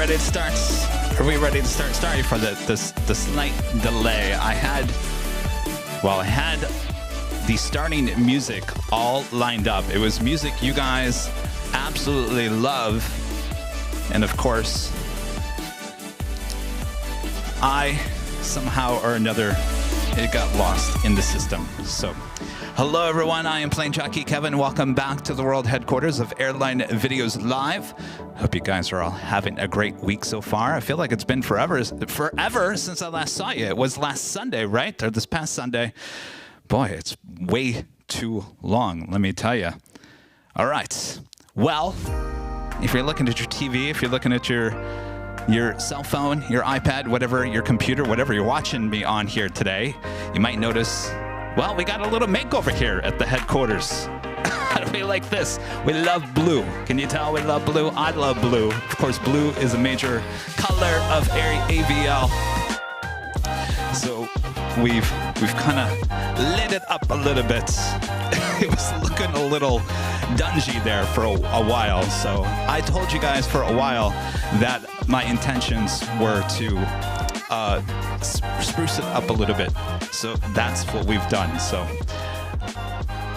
ready to start? Are we ready to start? Sorry for the slight delay. I had the starting music all lined up. It was music you guys absolutely love. And of course, I somehow or another, it got lost in the system. So, hello everyone, I am playing Jockey Kevin. Welcome back to the World Headquarters of AIRLINE Videos Live. Hope you guys are all having a great week so far. I feel like it's been forever since I last saw you. It was last Sunday, right? Or this past Sunday. Boy, it's way too long, let me tell you. All right, well, if you're looking at your TV, if you're looking at your cell phone, your iPad, whatever, your computer, whatever you're watching me on here today, you might notice, well, we got a little makeover here at the headquarters. How do we like this? We love blue. Can you tell we love blue? I love blue. Of course, blue is a major color of AVL. So we've kind of lit it up a little bit. It was looking a little dungy there for a while. So I told you guys for a while that my intentions were to spruce it up a little bit. So that's what we've done. So,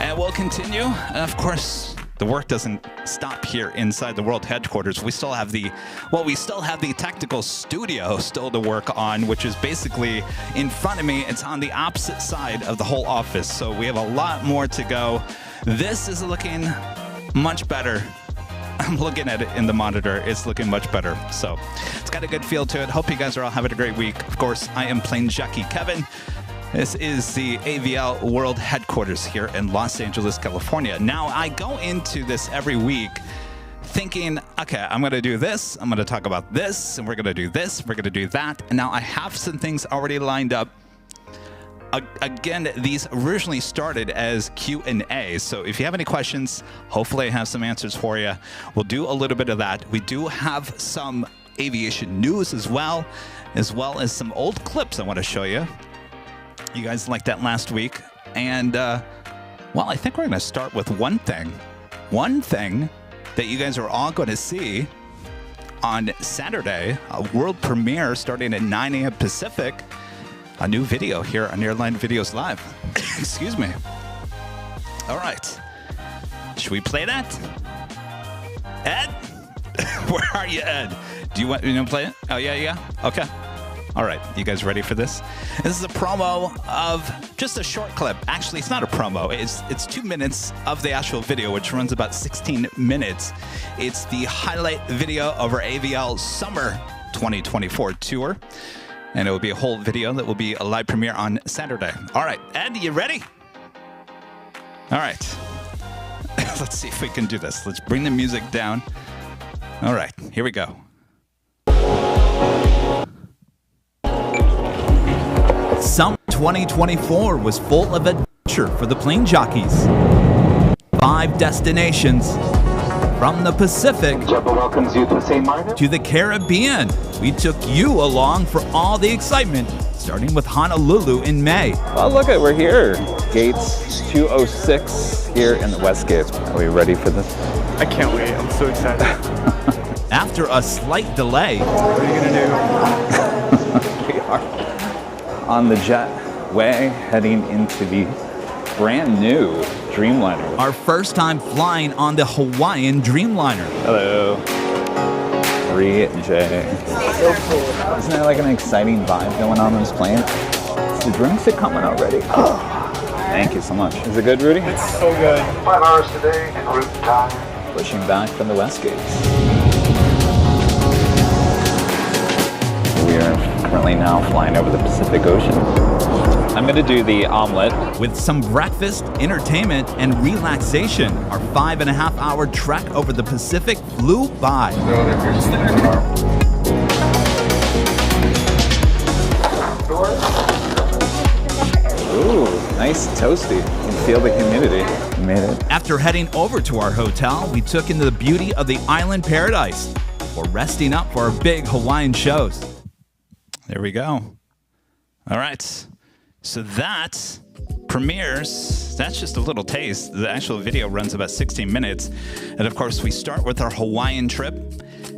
and we'll continue. And of course, the work doesn't stop here inside the World Headquarters. We still have the tactical studio still to work on, which is basically in front of me. It's on the opposite side of the whole office. So we have a lot more to go. This is looking much better. I'm looking at it in the monitor. It's looking much better. So it's got a good feel to it. Hope you guys are all having a great week. Of course, I am playing Jockey Kevin. This is the AVL World Headquarters here in Los Angeles, California. Now, I go into this every week thinking, okay, I'm going to do this, I'm going to talk about this, and we're going to do this, we're going to do that. And now I have some things already lined up. Again, these originally started as Q&A, so if you have any questions, hopefully I have some answers for you. We'll do a little bit of that. We do have some aviation news as well as some old clips I want to show you. You guys liked that last week. And, well, I think we're going to start with one thing that you guys are all going to see on Saturday, a world premiere starting at 9 a.m. Pacific. A new video here on AIRLINE Videos Live. Excuse me. All right. Should we play that? Ed? Where are you, Ed? Do you want me to play it? Oh, yeah? Okay. All right. You guys ready for this? This is a promo of just a short clip. Actually, it's not a promo. It's 2 minutes of the actual video, which runs about 16 minutes. It's the highlight video of our AVL Summer 2024 tour. And it will be a whole video that will be a live premiere on Saturday. All right, Ed, you ready? All right. Let's see if we can do this. Let's bring the music down. All right, here we go. Summer 2024 was full of adventure for the plane jockeys. 5 destinations. From the Pacific to the Caribbean, we took you along for all the excitement, starting with Honolulu in May. Oh, look at, we're here. Gates 206 here in the West Gate. Are we ready for this? I can't wait. I'm so excited. After a slight delay, What are you going to We are on the jetway heading into the brand new Dreamliner. our first time flying on the Hawaiian Dreamliner. Hello. 3J. Isn't there like an exciting vibe going on this plane? The drinks are coming already. Thank you so much. Is it good, Rudy? do? It's so good. 5 hours today, en route time. Pushing back from the West Gates. We are currently now flying over the Pacific Ocean. I'm gonna do the omelet. With some breakfast, entertainment, and relaxation, our 5.5-hour trek over the Pacific flew by. Ooh, nice toasty. You can feel the humidity. We made it. After heading over to our hotel, we took in the beauty of the island paradise before resting up for our big Hawaiian shows. There we go. All right. So that premieres, that's just a little taste. The actual video runs about 16 minutes. And of course, we start with our Hawaiian trip.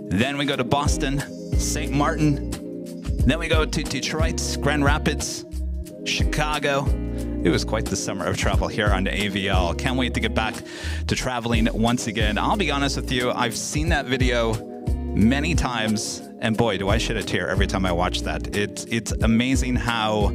Then we go to Boston, St. Martin. Then we go to Detroit, Grand Rapids, Chicago. It was quite the summer of travel here on AVL. Can't wait to get back to traveling once again. I'll be honest with you, I've seen that video many times, and boy, do I shed a tear every time I watch that. It's amazing how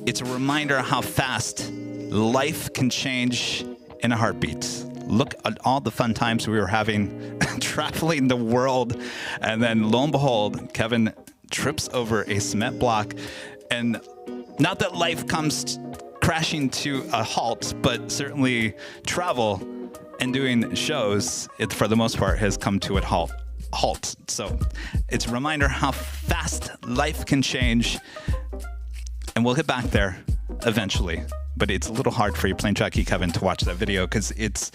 it's a reminder how fast life can change in a heartbeat. Look at all the fun times we were having traveling the world, and then lo and behold, Kevin trips over a cement block, and not that life comes crashing to a halt, but certainly travel and doing shows, it for the most part has come to a halt. So it's a reminder how fast life can change, and we'll get back there eventually. But it's a little hard for you playing Jockey Kevin to watch that video because it's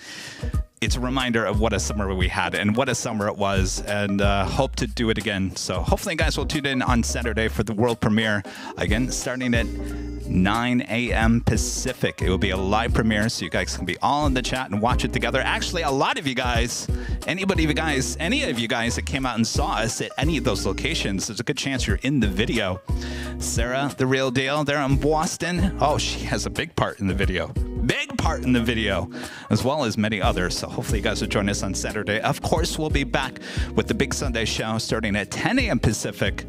a reminder of what a summer we had and what a summer it was, and hope to do it again. So hopefully you guys will tune in on Saturday for the world premiere, again starting at 9 a.m. Pacific. It will be a live premiere, so you guys can be all in the chat and watch it together. Actually, a lot of you guys, any of you guys that came out and saw us at any of those locations, there's a good chance you're in the video. Sarah, the real deal, there in Boston. Oh, she has a big part in the video. Big part in the video, as well as many others. So hopefully you guys will join us on Saturday. Of course, we'll be back with the Big Sunday show starting at 10 a.m. Pacific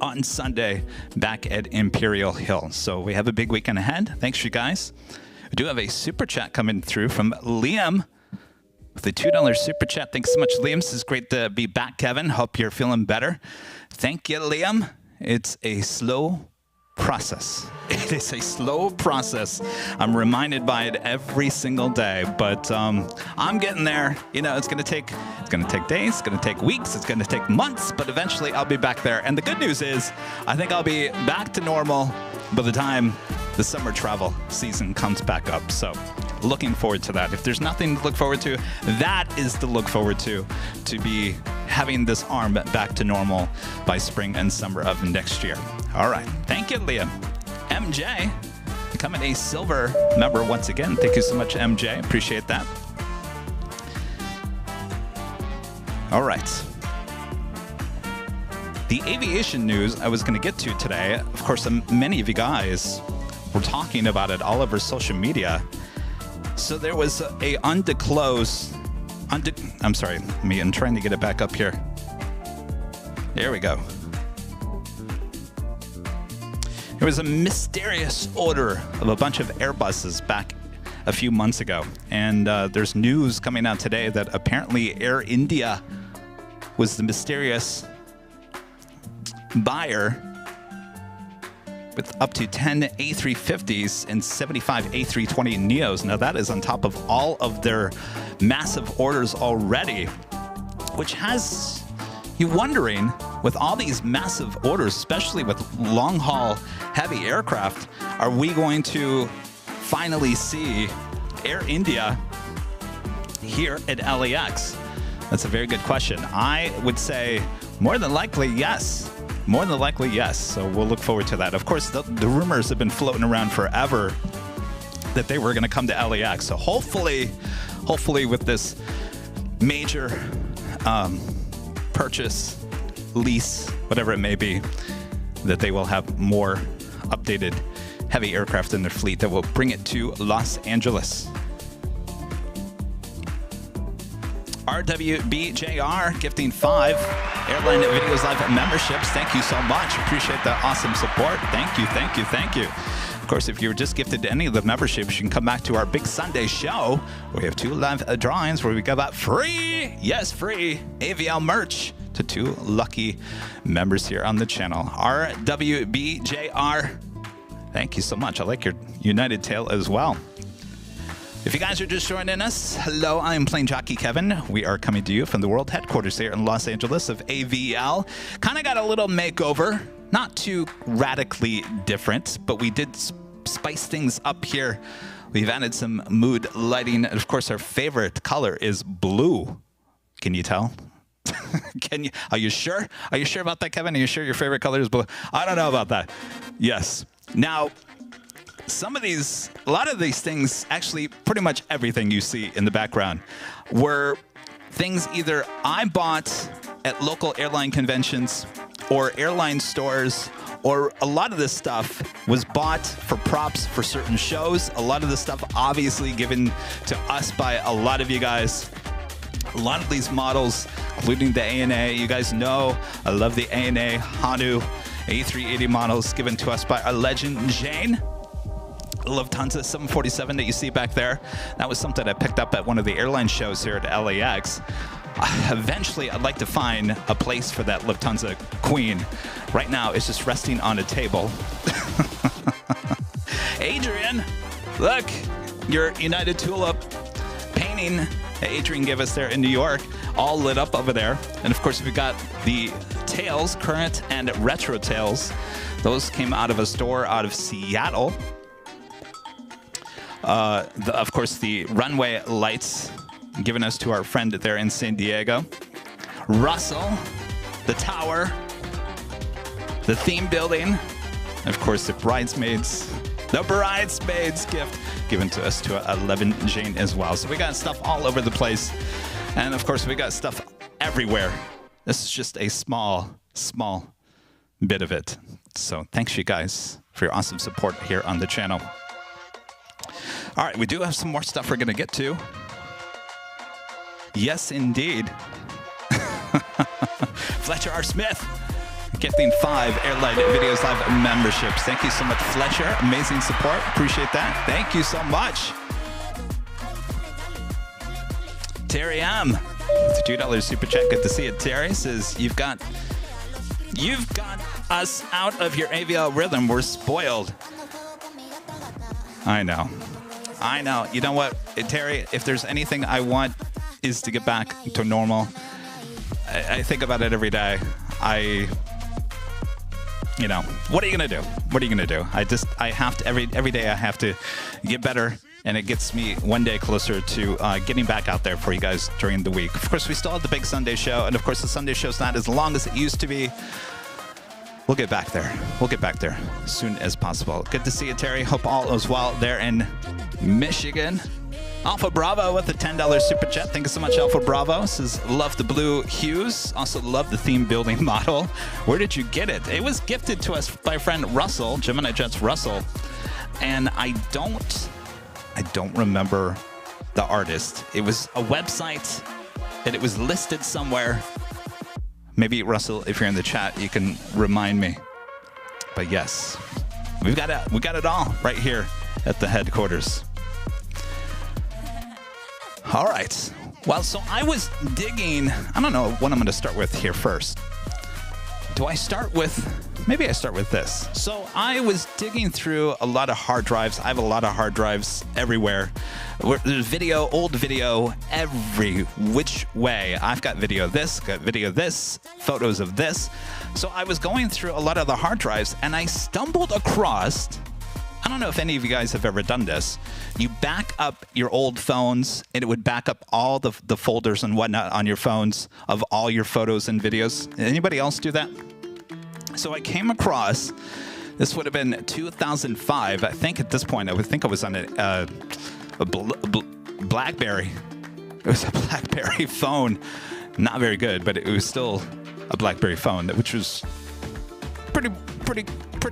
on Sunday back at Imperial Hill. So we have a big weekend ahead. Thanks, you guys. We do have a super chat coming through from Liam with a $2 super chat. Thanks so much, Liam. This is great to be back, Kevin. Hope you're feeling better. Thank you, Liam. It's a slow process. It is a slow process. I'm reminded by it every single day, but I'm getting there. You know, it's going to take days, it's going to take weeks, it's going to take months, but eventually I'll be back there. And the good news is, I think I'll be back to normal by the time the summer travel season comes back up. So looking forward to that. If there's nothing to look forward to, that is to look forward to be having this arm back to normal by spring and summer of next year. All right. Thank you, Liam. MJ, becoming a silver member once again. Thank you so much, MJ. Appreciate that. All right. The aviation news I was going to get to today, of course, many of you guys were talking about it all over social media. So there was a I'm trying to get it back up here. There we go. There was a mysterious order of a bunch of Airbuses back a few months ago. And there's news coming out today that apparently Air India was the mysterious buyer with up to 10 A350s and 75 A320 Neos. Now that is on top of all of their massive orders already, which has you wondering, with all these massive orders, especially with long-haul heavy aircraft, are we going to finally see Air India here at LAX? That's a very good question. I would say more than likely, yes. More than likely, yes. So we'll look forward to that. Of course, the rumors have been floating around forever that they were going to come to LAX. So hopefully with this major purchase, lease, whatever it may be, that they will have more updated heavy aircraft in their fleet that will bring it to Los Angeles. RWBJR gifting 5 AIRLINE Videos Live memberships. Thank you so much. Appreciate that awesome support. Thank you, thank you, thank you. Of course, if you were just gifted to any of the memberships, you can come back to our Big Sunday show where we have 2 live drawings where we give out free, yes, free AVL merch to 2 lucky members here on the channel. RWBJR, thank you so much. I like your United Tail as well. If you guys are just joining us, hello, I'm Plane Jockey Kevin. We are coming to you from the world headquarters here in Los Angeles of AVL. Kind of got a little makeover, not too radically different, but we did spice things up here. We've added some mood lighting. And of course, our favorite color is blue. Can you tell? Are you sure? Are you sure about that, Kevin? Are you sure your favorite color is blue? I don't know about that. Yes. Now, some of these, a lot of these things, actually pretty much everything you see in the background were things either I bought at local airline conventions or airline stores, or a lot of this stuff was bought for props for certain shows. A lot of this stuff obviously given to us by a lot of you guys. A lot of these models, including the ANA, you guys know I love the ANA Hanu A380 models given to us by our legend Jane. Lufthansa 747 that you see back there. That was something I picked up at one of the airline shows here at LAX. Eventually, I'd like to find a place for that Lufthansa Queen. Right now, it's just resting on a table. Adrian, look, your United Tulip painting that Adrian gave us there in New York, all lit up over there. And of course, we've got the tails, current and retro tails. Those came out of a store out of Seattle. Of course, the runway lights given us to our friend there in San Diego. Russell, the tower, the theme building, and of course the bridesmaids gift given to us to 11 Jane as well. So we got stuff all over the place, and of course we got stuff everywhere. This is just a small bit of it. So thanks you guys for your awesome support here on the channel. All right, we do have some more stuff we're gonna get to. Yes, indeed. Fletcher R. Smith, gifting 5 Airline Videos Live memberships. Thank you so much, Fletcher. Amazing support. Appreciate that. Thank you so much. Terry M. It's a $2 super chat. Good to see it. Terry says, you've got us out of your AVL rhythm. We're spoiled. I know. You know what, Terry, if there's anything I want is to get back to normal. I think about it every day. You know, what are you gonna do? What are you gonna do? I have to, every day I have to get better, and it gets me one day closer to getting back out there for you guys during the week. Of course, we still have the big Sunday show, and of course the Sunday show's not as long as it used to be. We'll get back there. We'll get back there as soon as possible. Good to see you, Terry. Hope all is well there in Michigan. Alpha Bravo with a $10 super chat. Thank you so much, Alpha Bravo. Says, love the blue hues. Also love the theme building model. Where did you get it? It was gifted to us by friend Russell, Gemini Jets Russell. And I don't remember the artist. It was a website and it was listed somewhere. Maybe Russell, if you're in the chat, you can remind me. But yes, we got it all right here at the headquarters. All right. Well, so I was digging. I don't know what I'm going to start with here first. Do I start with, maybe I start with this. So I was digging through a lot of hard drives. I have a lot of hard drives everywhere. There's video, old video, every which way. I've got video of this, photos of this. So I was going through a lot of the hard drives, and I stumbled across, I don't know if any of you guys have ever done this. You back up your old phones, and it would back up all the folders and whatnot on your phones of all your photos and videos. Anybody else do that? So I came across, this would have been 2005. I think at this point, I was on a BlackBerry. It was a BlackBerry phone. Not very good, but it was still a BlackBerry phone, which was pretty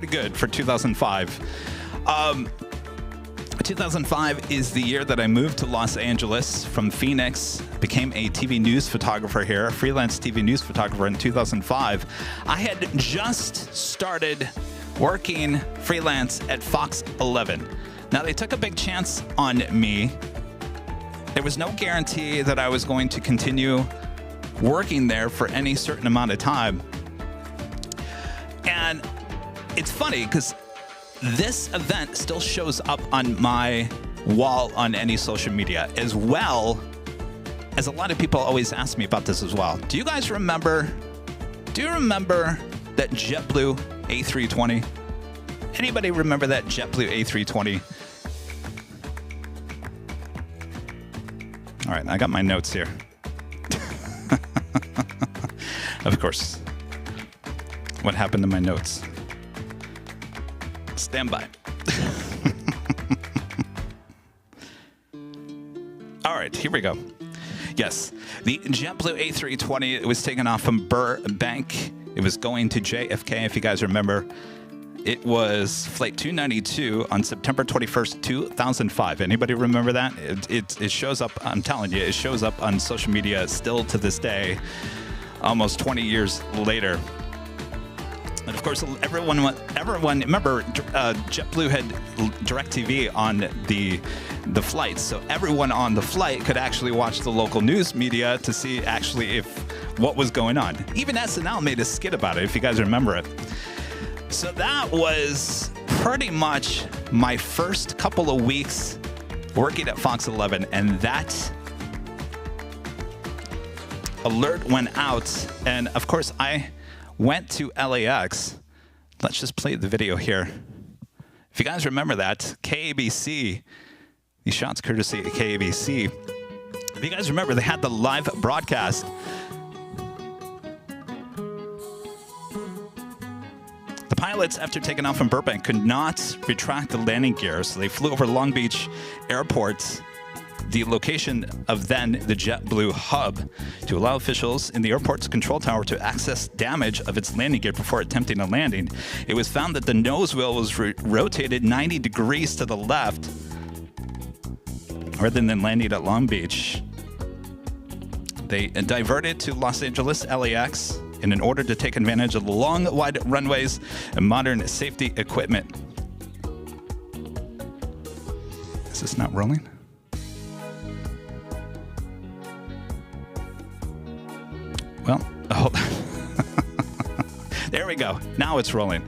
good for 2005. 2005 is the year that I moved to Los Angeles from Phoenix, became a TV news photographer here, a freelance TV news photographer in 2005. I had just started working freelance at Fox 11. Now, they took a big chance on me. There was no guarantee that I was going to continue working there for any certain amount of time. And it's funny because this event still shows up on my wall on any social media, as well as a lot of people always ask me about this as well. Do you guys remember, that JetBlue A320? Anybody remember that JetBlue A320? All right, I got my notes here. Of course. What happened to my notes? Stand by. right, here we go. Yes, the JetBlue A320, it was taken off from Burbank. It was going to JFK, if you guys remember. It was Flight 292 on September 21st, 2005. Anybody remember that? It shows up, I'm telling you, it shows up on social media still to this day, almost 20 years later. And of course, everyone remember, JetBlue had DirecTV on the flights, so everyone on the flight could actually watch the local news media to see actually what was going on. Even SNL made a skit about it, if you guys remember it. So that was pretty much my first couple of weeks working at Fox 11, and that alert went out, and of course I went to LAX. Let's just play the video here. If you guys remember that, KABC, these shots courtesy of KABC. If you guys remember, they had the live broadcast. The pilots, after taking off from Burbank, could not retract the landing gear, so they flew over Long Beach Airport, the location of then the JetBlue hub, to allow officials in the airport's control tower to access damage of its landing gear before attempting a landing. It was found that the nose wheel was rotated 90 degrees to the left rather than landing at Long Beach. They diverted to Los Angeles LAX in order to take advantage of the long, wide runways and modern safety equipment. Is this not rolling? Well, hold on. There we go. Now it's rolling.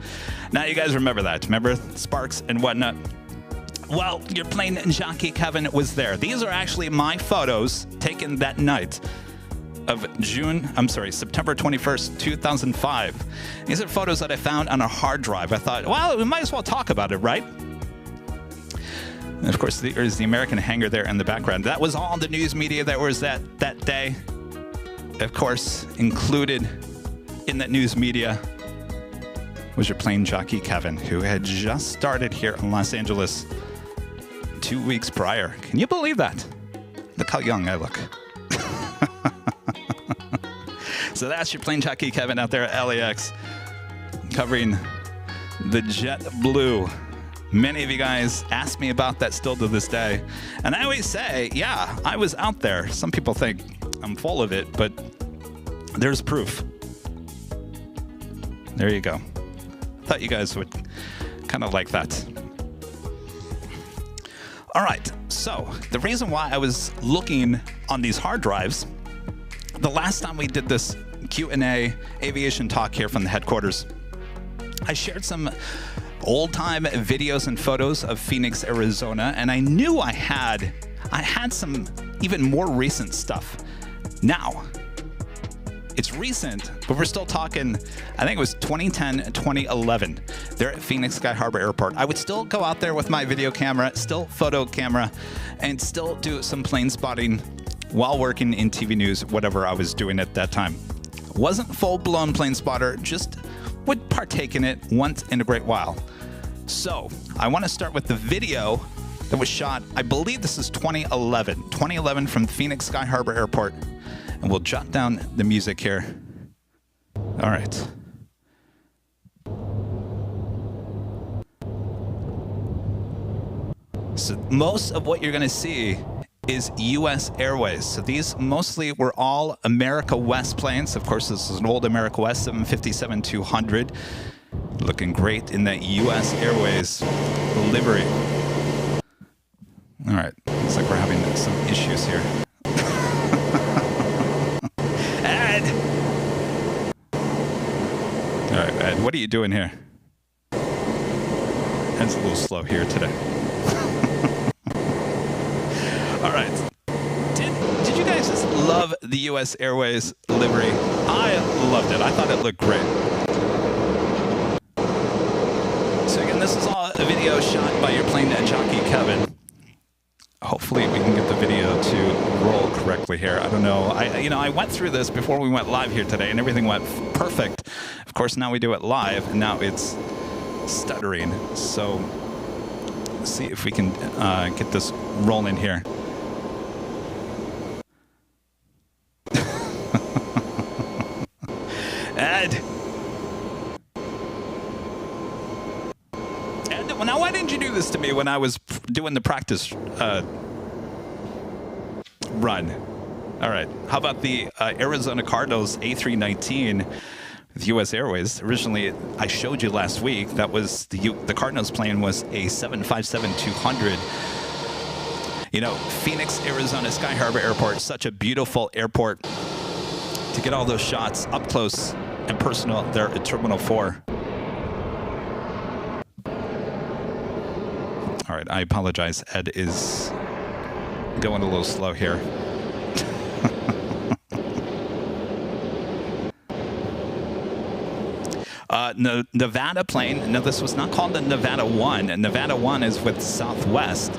Now you guys remember that. Remember sparks and whatnot? Well, your plane Jockey Kevin was there. These are actually my photos taken that night of September 21st, 2005. These are photos that I found on a hard drive. I thought, well, we might as well talk about it, right? And of course, there's the American hangar there in the background. That was all the news media that was that day. Of course, included in that news media was your plane Jockey Kevin, who had just started here in Los Angeles 2 weeks prior. Can you believe that? Look how young I look. So that's your plane Jockey Kevin out there at LAX, covering the JetBlue. Many of you guys ask me about that still to this day. And I always say, yeah, I was out there. Some people think I'm full of it, but there's proof. There you go. Thought you guys would kind of like that. All right, so the reason why I was looking on these hard drives, the last time we did this Q&A aviation talk here from the headquarters, I shared some old-time videos and photos of Phoenix, Arizona, and I knew I had some even more recent stuff. Now, it's recent, but we're still talking, I think it was 2010, 2011. They're at Phoenix Sky Harbor Airport. I would still go out there with my video camera, still photo camera, and still do some plane spotting while working in TV news, whatever I was doing at that time. Wasn't full-blown plane spotter, just would partake in it once in a great while. So, I want to start with the video that was shot, I believe this is 2011 from Phoenix Sky Harbor Airport. And we'll jot down the music here. All right. So most of what you're going to see is U.S. Airways. So these mostly were all America West planes. Of course, this is an old America West 757-200. Looking great in that U.S. Airways livery. All right. Looks like we're having some issues here. All right, Ed, what are you doing here? Ed's a little slow here today. All right. Did you guys just love the U.S. Airways livery? I loved it. I thought it looked great. So again, this is all a video shot by your plane Jockey Kevin. Hopefully we can get the video to roll correctly here. I don't know. I went through this before we went live here today, and everything went perfect. Of course, now we do it live, and now it's stuttering. So let's see if we can get this rolling here. this to me when I was doing the practice run. All right. How about the Arizona Cardinals A319 with U.S. Airways? Originally, I showed you last week, that was the Cardinals plane was a 757-200. You know, Phoenix, Arizona, Sky Harbor Airport, such a beautiful airport to get all those shots up close and personal there at Terminal 4. All right, I apologize. Ed is going a little slow here. Nevada plane. No, this was not called the Nevada 1. Nevada 1 is with Southwest.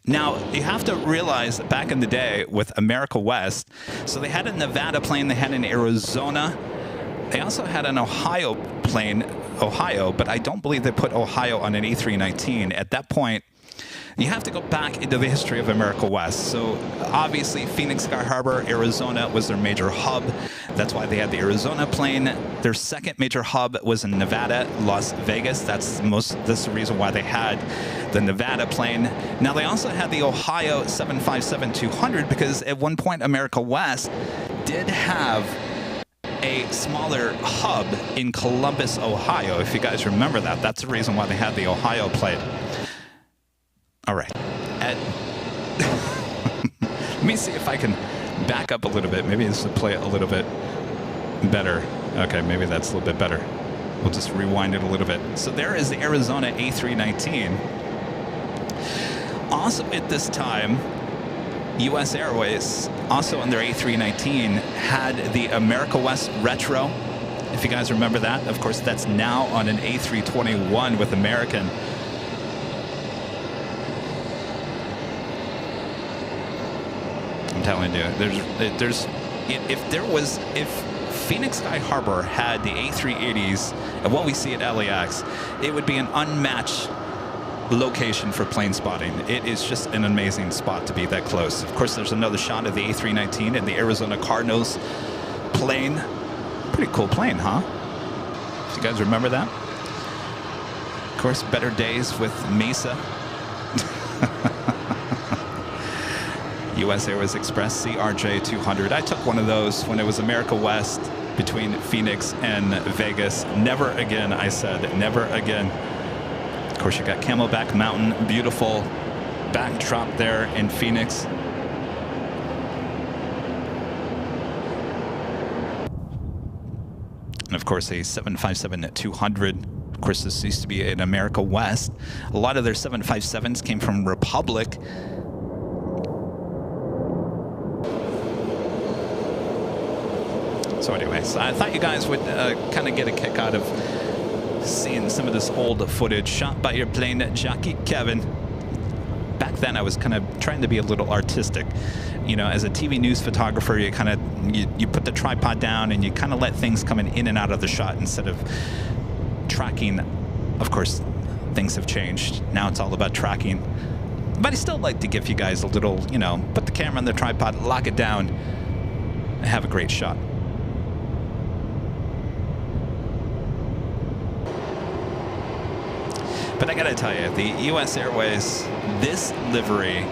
Now, you have to realize that back in the day with America West, so they had a Nevada plane, they had an Arizona, they also had an Ohio plane, Ohio, but I don't believe they put Ohio on an A319. At that point, you have to go back into the history of America West. So obviously Phoenix, Sky Harbor, Arizona was their major hub. That's why they had the Arizona plane. Their second major hub was in Nevada, Las Vegas. That's the reason why they had the Nevada plane. Now they also had the Ohio 757-200 because at one point America West did have a smaller hub in Columbus, Ohio. If you guys remember that, that's the reason why they had the Ohio plane. All right, Ed, let me see if I can back up a little bit. Maybe this will play it a little bit better. Okay, maybe that's a little bit better. We'll just rewind it a little bit. So there is the Arizona A319. Also at this time, U.S. Airways, also on their A319, had the America West Retro. If you guys remember that, of course, that's now on an A321 with American. I'm telling you, if Phoenix Sky Harbor had the A380s and what we see at LAX, it would be an unmatched location for plane spotting. It is just an amazing spot to be that close. Of course, there's another shot of the A319 and the Arizona Cardinals plane. Pretty cool plane, huh? Do you guys remember that? Of course, better days with Mesa. U.S. Airways Express CRJ 200. I took one of those when it was America West between Phoenix and Vegas. Never again, I said, never again. Of course, you got Camelback Mountain, beautiful backdrop there in Phoenix. And of course, a 757-200. Of course, this used to be in America West. A lot of their 757s came from Republic. So anyways, I thought you guys would kind of get a kick out of seeing some of this old footage shot by your plane, Jockey Kevin. Back then, I was kind of trying to be a little artistic. You know, as a TV news photographer, you kind of you put the tripod down and you kind of let things come in and out of the shot instead of tracking. Of course, things have changed. Now it's all about tracking. But I still like to give you guys a little, you know, put the camera on the tripod, lock it down, and have a great shot. But I gotta tell you, the U.S. Airways, this livery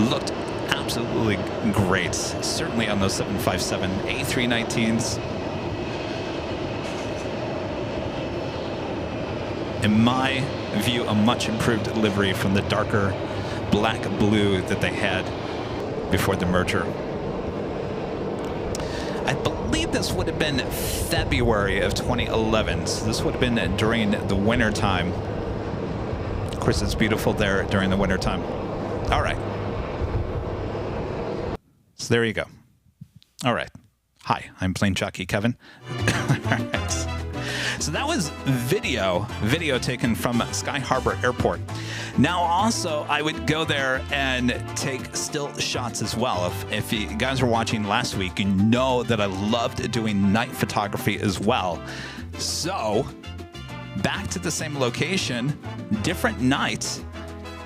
looked absolutely great. Certainly on those 757 A319s. In my view, a much improved livery from the darker black blue that they had before the merger. I believe this would have been February of 2011. So this would have been during the winter time. Of course, it's beautiful there during the winter time. All right. So there you go. All right. Hi, I'm Plane Jockey Kevin. All right. So that was video taken from Sky Harbor Airport. Now also, I would go there and take still shots as well. If you guys were watching last week, you know that I loved doing night photography as well. So, back to the same location, different nights.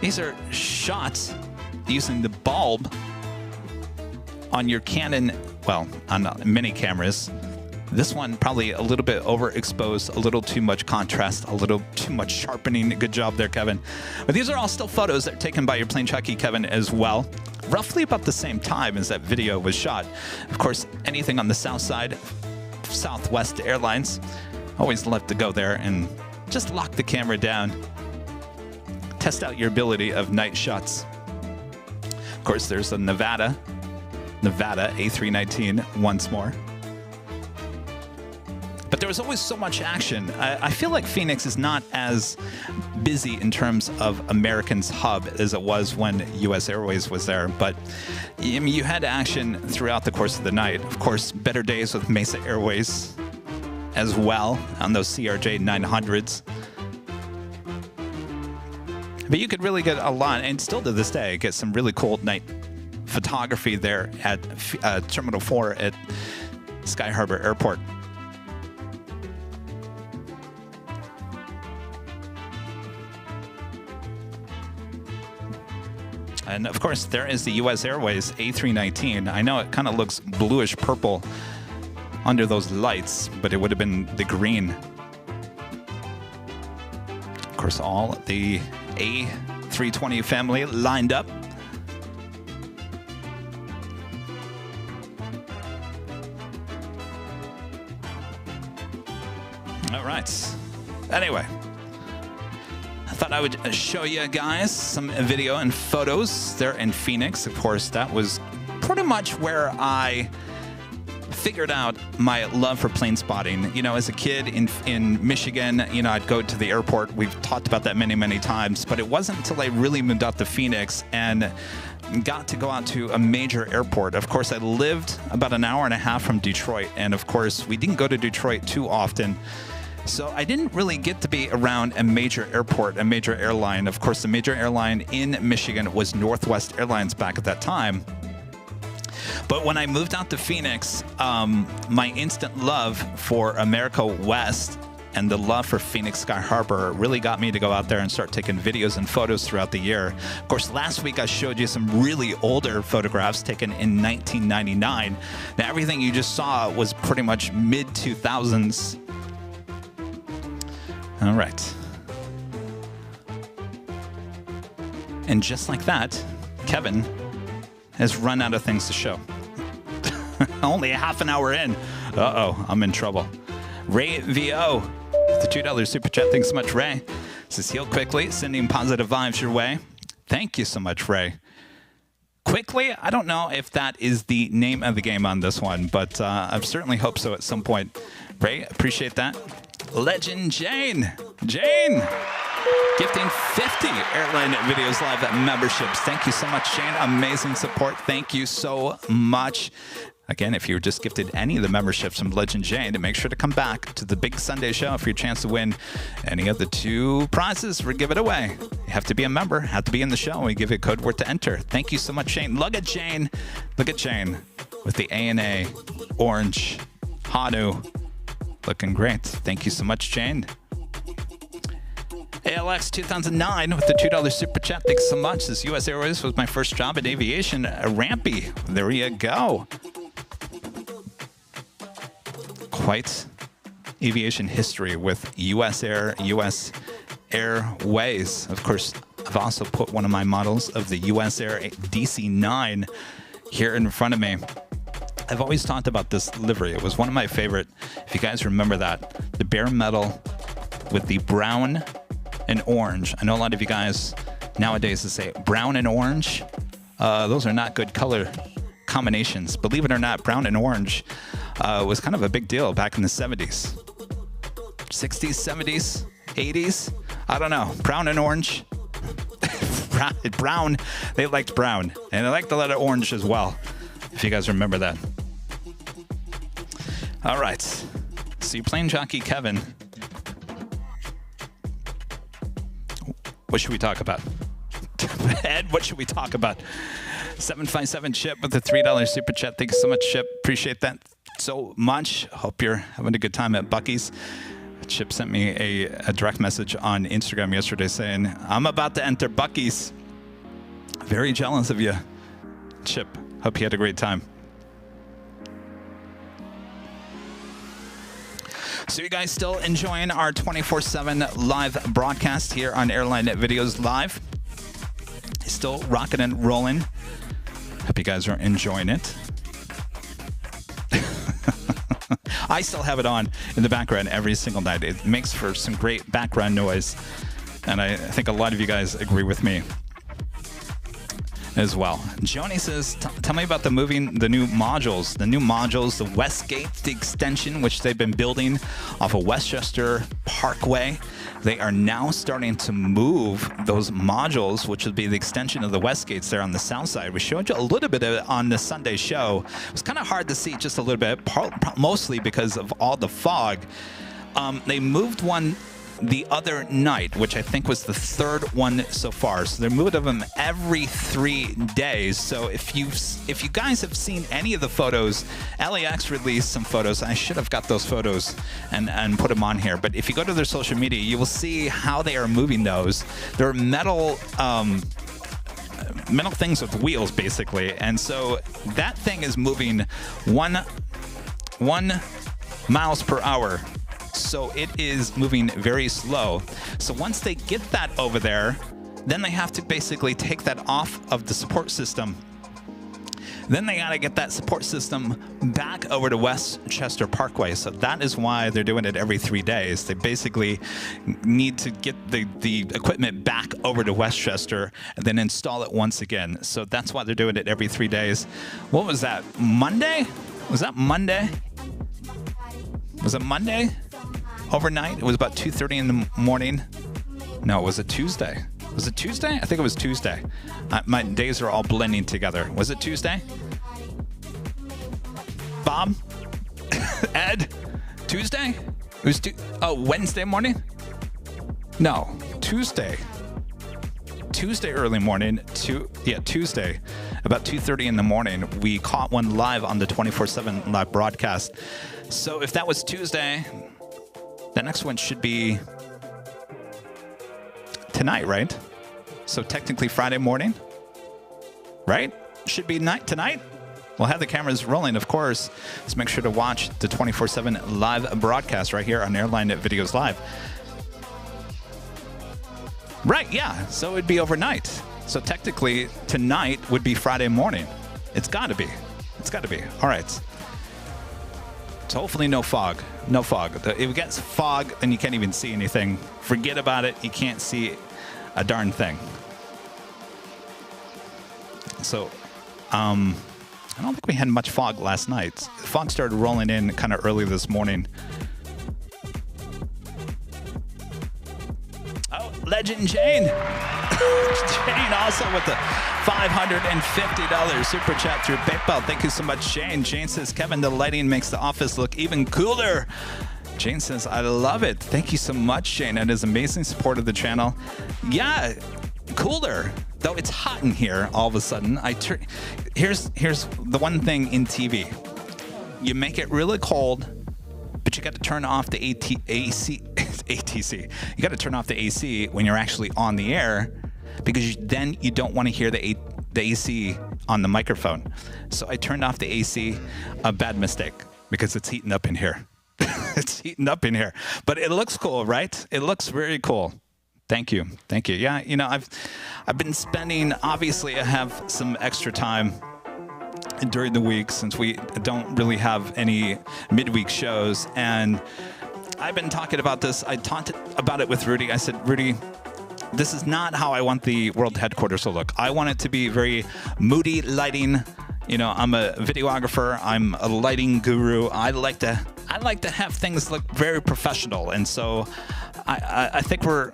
These are shots using the bulb on your Canon, well, on many cameras. This one probably a little bit overexposed, a little too much contrast, a little too much sharpening. Good job there, Kevin. But these are all still photos that are taken by your plane jockey, Kevin, as well. Roughly about the same time as that video was shot. Of course, anything on the south side, Southwest Airlines, always love to go there and just lock the camera down. Test out your ability of night shots. Of course, there's the Nevada A319 once more. But there was always so much action. I feel like Phoenix is not as busy in terms of American's hub as it was when US Airways was there. But I mean, you had action throughout the course of the night. Of course, better days with Mesa Airways as well on those CRJ 900s. But you could really get a lot, and still to this day, get some really cool night photography there at Terminal 4 at Sky Harbor Airport. And of course, there is the US Airways A319. I know it kind of looks bluish purple under those lights, but it would have been the green. Of course, all the A320 family lined up. All right. Anyway, I thought I would show you guys some video and photos there in Phoenix. Of course, that was pretty much where I figured out my love for plane spotting. You know, as a kid in Michigan, you know, I'd go to the airport. We've talked about that many, many times, but it wasn't until I really moved out to Phoenix and got to go out to a major airport. Of course, I lived about an hour and a half from Detroit, and of course, we didn't go to Detroit too often. So I didn't really get to be around a major airport, a major airline. Of course, the major airline in Michigan was Northwest Airlines back at that time. But when I moved out to Phoenix, my instant love for America West and the love for Phoenix Sky Harbor really got me to go out there and start taking videos and photos throughout the year. Of course, last week I showed you some really older photographs taken in 1999. Now, everything you just saw was pretty much mid-2000s. All right. And just like that, Kevin has run out of things to show. Only a half an hour in. Uh-oh, I'm in trouble. Ray VO, the $2 super chat. Thanks so much, Ray. Says heal quickly, sending positive vibes your way. Thank you so much, Ray. Quickly, I don't know if that is the name of the game on this one, but I certainly hope so at some point. Ray, appreciate that. Legend Jane. Jane, gifting 50 Airline Videos Live memberships. Thank you so much, Jane. Amazing support. Thank you so much. Again, if you were just gifted any of the memberships from Legend Jane, make sure to come back to the big Sunday show for your chance to win any of the 2 prizes. We give it away. You have to be a member, have to be in the show. We give you a code word to enter. Thank you so much, Jane. Look at Jane. Look at Jane with the ANA orange Hanu. Looking great. Thank you so much, Jane. ALX 2009 with the $2 super chat. Thanks so much. This US Airways was my first job at Aviation. Rampy. There you go. Quite aviation history with US Air, US Airways. Of course, I've also put one of my models of the US Air DC-9 here in front of me. I've always talked about this livery. It was one of my favorite, if you guys remember that, the bare metal with the brown and orange. I know a lot of you guys nowadays say brown and orange. Those are not good color combinations. Believe it or not, brown and orange was kind of a big deal back in the 70s. 60s, 70s, 80s. I don't know. Brown and orange. Brown. They liked brown. And they liked the letter orange as well, if you guys remember that. All right. So you're playing Jockey Kevin. What should we talk about? Ed, what should we talk about? 757 Chip with the $3 super chat. Thank you so much, Chip. Appreciate that so much. Hope you're having a good time at Buc-ee's. Chip sent me a direct message on Instagram yesterday saying, I'm about to enter Buc-ee's. Very jealous of you, Chip. Hope you had a great time. So you guys still enjoying our 24/7 live broadcast here on AIRLINE Videos Live? Still rocking and rolling. Hope you guys are enjoying it. I still have it on in the background every single night. It makes for some great background noise, and I think a lot of you guys agree with me as well. Joni says, tell me about the new modules. The new modules, the Westgate, the extension, which they've been building off of Westchester Parkway. They are now starting to move those modules, which would be the extension of the Westgates there on the south side. We showed you a little bit of it on the Sunday show. It was kind of hard to see just a little bit, mostly because of all the fog. They moved one the other night, which I think was the third one so far. So they're moving them every 3 days. So if you guys have seen any of the photos, LAX released some photos. I should have got those photos and put them on here. But if you go to their social media, you will see how they are moving those. They're metal things with wheels, basically. And so that thing is moving one miles per hour. So it is moving very slow. So once they get that over there, then they have to basically take that off of the support system. Then they gotta get that support system back over to Westchester Parkway. So that is why they're doing it every 3 days. They basically need to get the equipment back over to Westchester and then install it once again. So that's why they're doing it every 3 days. What was that, Monday? Was that Monday? Was it Monday? Overnight? It was about 2:30 in the morning. No, was it Tuesday? Was it Tuesday? I think it was Tuesday. My days are all blending together. Was it Tuesday? Bob? Ed? Tuesday? It was Wednesday morning? No, Tuesday. Tuesday early morning. Tuesday. About 2:30 in the morning. We caught one live on the 24/7 live broadcast. So if that was Tuesday, the next one should be tonight, right? So technically Friday morning, right? Should be tonight. We'll have the cameras rolling, of course. Let's make sure to watch the 24/7 live broadcast right here on AIRLINE Videos Live. Right, yeah. So it'd be overnight. So technically tonight would be Friday morning. It's got to be. It's got to be. All right. So hopefully no fog. No fog. If it gets fog, then you can't even see anything. Forget about it. You can't see a darn thing. So I don't think we had much fog last night. The fog started rolling in kind of early this morning. Oh, Legend Jane. Jane also with the $550 super chat through PayPal. Thank you so much, Jane. Jane says, Kevin, the lighting makes the office look even cooler. Jane says, I love it. Thank you so much, Jane. That is amazing support of the channel. Yeah, cooler. Though it's hot in here all of a sudden. Here's the one thing in TV. You make it really cold, but you got to turn off the AC. ATC. You got to turn off the AC when you're actually on the air, because then you don't want to hear the AC on the microphone. So I turned off the AC. A bad mistake, because it's heating up in here. It's heating up in here, but it looks cool, right? It looks very cool. Thank you. Thank you. Yeah, you know, I've been spending, obviously I have some extra time during the week since we don't really have any midweek shows, and I've been talking about this. I talked about it with Rudy. I said, Rudy, this is not how I want the World Headquarters to look. I want it to be very moody lighting. You know, I'm a videographer. I'm a lighting guru. I like to have things look very professional, and so I think we're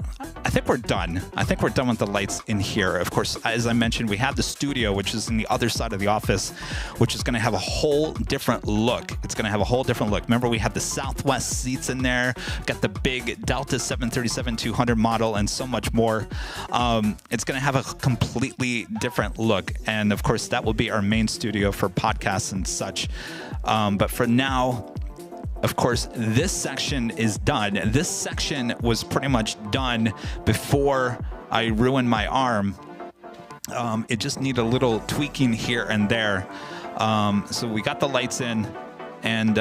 done. I think we're done with the lights in here. Of course, as I mentioned, we have the studio, which is in the other side of the office, which is going to have a whole different look. It's going to have a whole different look. Remember, we have the Southwest seats in there, got the big Delta 737-200 model, and so much more. It's going to have a completely different look, and of course, that will be our main studio for podcasts and such. But for now, of course, this section is done. This section was pretty much done before I ruined my arm. It just needed a little tweaking here and there. So we got the lights in, and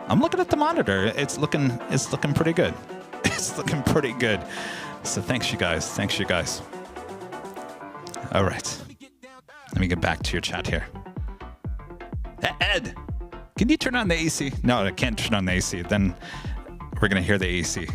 I'm looking at the monitor. It's looking pretty good. It's looking pretty good. So thanks, you guys. Thanks, you guys. All right. Let me get back to your chat here. Ed, can you turn on the AC? No, I can't turn on the AC. Then we're going to hear the AC.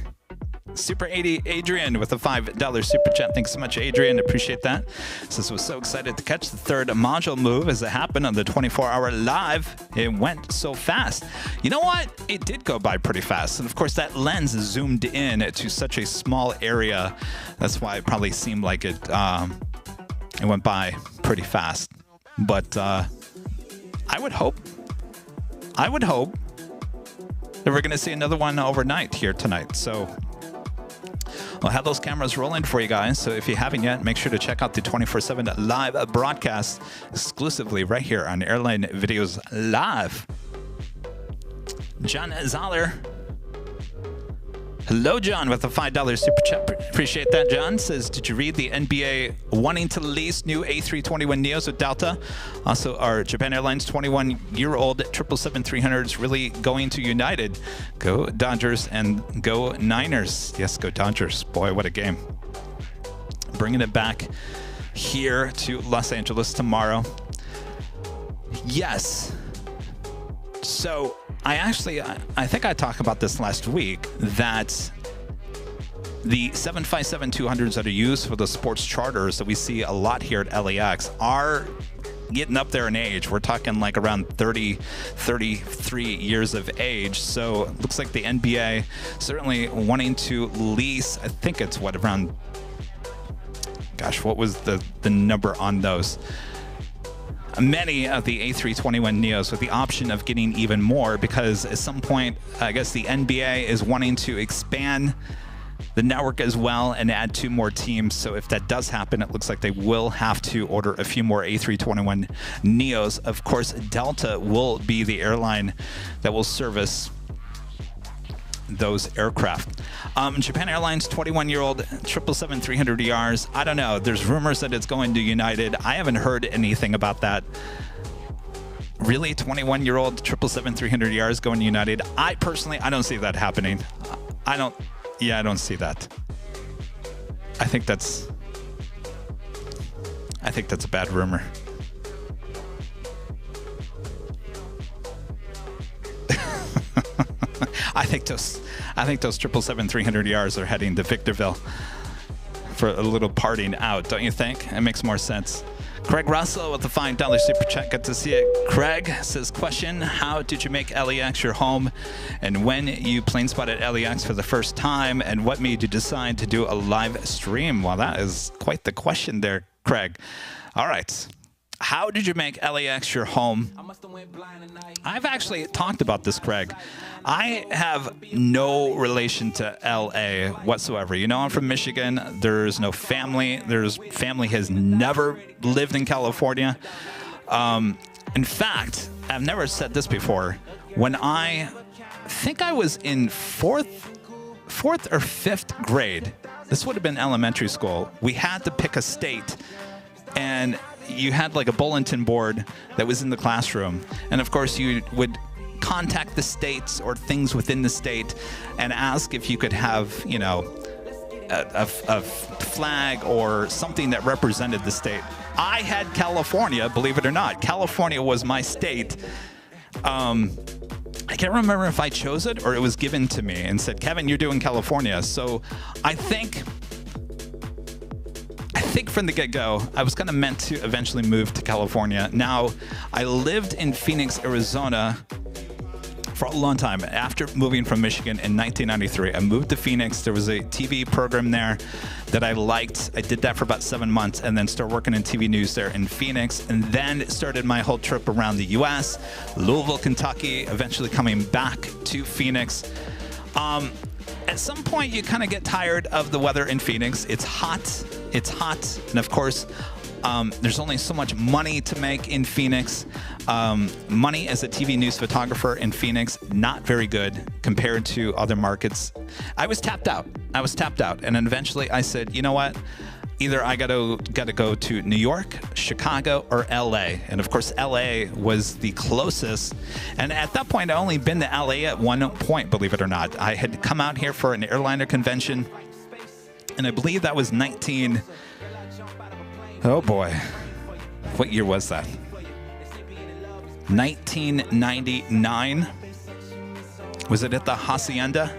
Super 80 Adrian with a $5 super chat. Thanks so much, Adrian. Appreciate that. Says was so excited to catch the third module move as it happened on the 24-hour live. It went so fast. You know what? It did go by pretty fast. And of course, that lens zoomed in to such a small area. That's why it probably seemed like it went by pretty fast. But I would hope that we're going to see another one overnight here tonight. So we'll have those cameras rolling for you guys. So if you haven't yet, make sure to check out the 24/7 live broadcast exclusively right here on AIRLINE Videos Live. John Zoller. Hello, John, with a $5 super chat. Appreciate that, John. Says, did you read the NBA wanting to lease new A321 Neos with Delta? Also, are Japan Airlines 21-year-old 777-300s really going to United? Go Dodgers and go Niners. Yes, go Dodgers. Boy, what a game. Bringing it back here to Los Angeles tomorrow. Yes. So I think I talked about this last week, that the 757-200s that are used for the sports charters that we see a lot here at LAX are getting up there in age. We're talking like around 30, 33 years of age. So it looks like the NBA certainly wanting to lease, I think it's what, around, gosh, what was the number on those? Many of the A321 Neos with the option of getting even more, because at some point, I guess the NBA is wanting to expand the network as well and add 2 more teams. So if that does happen, it looks like they will have to order a few more A321 Neos. Of course, Delta will be the airline that will service those aircraft. Japan Airlines 21-year-old 777-300ERs. I don't know. There's rumors that it's going to United. I haven't heard anything about that. Really, 21-year-old 777-300ERs going to United? I don't see that happening. I don't see that. I think that's a bad rumor. I think those 777-300ERs are heading to Victorville for a little partying out, don't you think? It makes more sense. Craig Russell with the $5 super chat. Good to see it. Craig says, question, how did you make LAX your home? And when you plane spotted LAX for the first time? And what made you decide to do a live stream? Well, that is quite the question there, Craig. All right. How did you make LAX your home? I've actually talked about this, Craig. I have no relation to LA whatsoever. You know, I'm from Michigan. There's no family. Family has never lived in California. In fact, I've never said this before. When I think I was in fourth or fifth grade, this would have been elementary school, we had to pick a state, and you had like a bulletin board that was in the classroom. And of course you would contact the states or things within the state and ask if you could have, you know, a flag or something that represented the state. I had California, believe it or not. California was my state. I can't remember if I chose it or it was given to me and said, Kevin, you're doing California. So I think from the get-go, I was kind of meant to eventually move to California. Now, I lived in Phoenix, Arizona for a long time. After moving from Michigan in 1993, I moved to Phoenix. There was a TV program there that I liked. I did that for about 7 months and then started working in TV news there in Phoenix, and then started my whole trip around the U.S., Louisville, Kentucky, eventually coming back to Phoenix. At some point, you kind of get tired of the weather in Phoenix. It's hot. And of course, there's only so much money to make in Phoenix. Money as a TV news photographer in Phoenix, not very good compared to other markets. I was tapped out. And then eventually I said, you know what? either I gotta go to New York, Chicago, or LA. And of course, LA was the closest. And at that point, I only been to LA at one point, believe it or not. I had come out here for an airliner convention, and I believe that was oh boy, what year was that? 1999. Was it at the Hacienda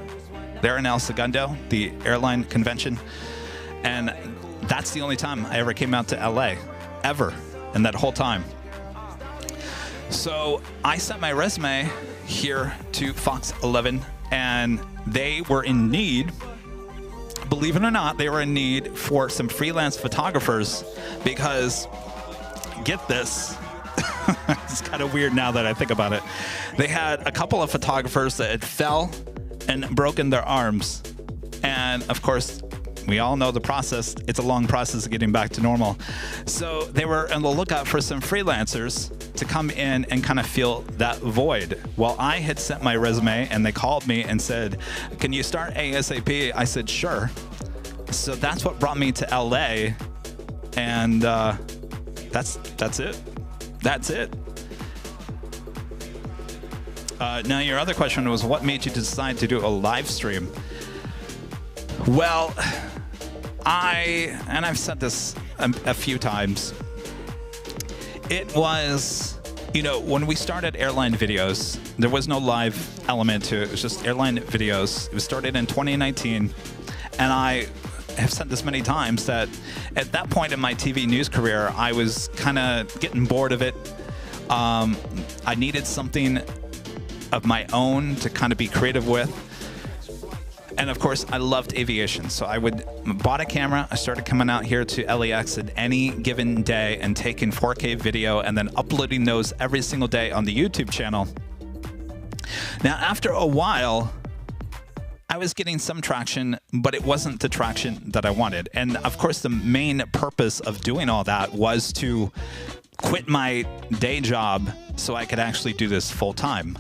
there in El Segundo, the airline convention? And that's the only time I ever came out to LA, ever, in that whole time. So I sent my resume here to Fox 11, and they were in need, believe it or not, they were in need for some freelance photographers because, get this, it's kind of weird now that I think about it. They had a couple of photographers that had fell and broken their arms. And of course, we all know the process. It's a long process of getting back to normal. So they were on the lookout for some freelancers to come in and kind of fill that void. Well, I had sent my resume and they called me and said, can you start ASAP? I said, sure. So that's what brought me to LA. And that's it. That's it. Now, your other question was, what made you decide to do a live stream? Well, I've said this a few times. It was, when we started Airline Videos, there was no live element to it. It was just Airline Videos. It was started in 2019. And I have said this many times that at that point in my TV news career, I was kind of getting bored of it. I needed something of my own to kind of be creative with. And of course, I loved aviation. So I bought a camera. I started coming out here to LAX at any given day and taking 4K video and then uploading those every single day on the YouTube channel. Now, after a while, I was getting some traction, but it wasn't the traction that I wanted. And of course, the main purpose of doing all that was to quit my day job so I could actually do this full time.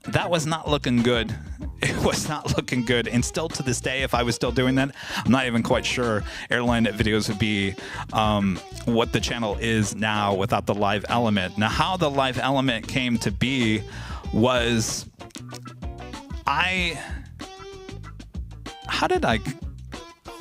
That was not looking good. It was not looking good. And still to this day, if I was still doing that, I'm not even quite sure Airline Videos would be what the channel is now without the live element. Now, how the live element came to be was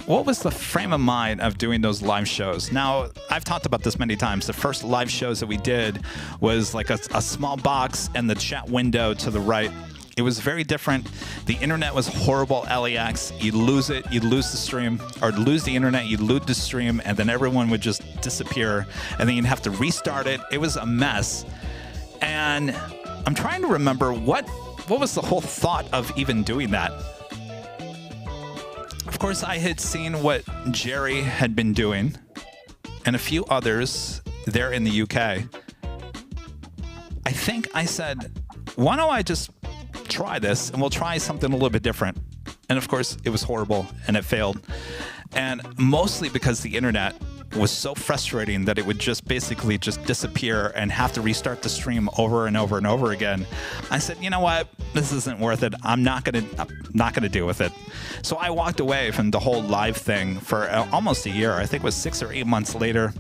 what was the frame of mind of doing those live shows? Now, I've talked about this many times. The first live shows that we did was like a small box and the chat window to the right. It was very different. The internet was horrible, LAX. You'd lose it, you'd lose the stream, or lose the internet, you'd lose the stream, and then everyone would just disappear, and then you'd have to restart it. It was a mess. And I'm trying to remember what was the whole thought of even doing that. Of course, I had seen what Jerry had been doing and a few others there in the UK. I think I said, why don't I just try this and we'll try something a little bit different. And of course, it was horrible and it failed. And mostly because the internet was so frustrating that it would just basically just disappear and have to restart the stream over and over and over again. I said, you know what? This isn't worth it. I'm not gonna deal with it. So I walked away from the whole live thing for almost a year. I think it was 6 or 8 months later.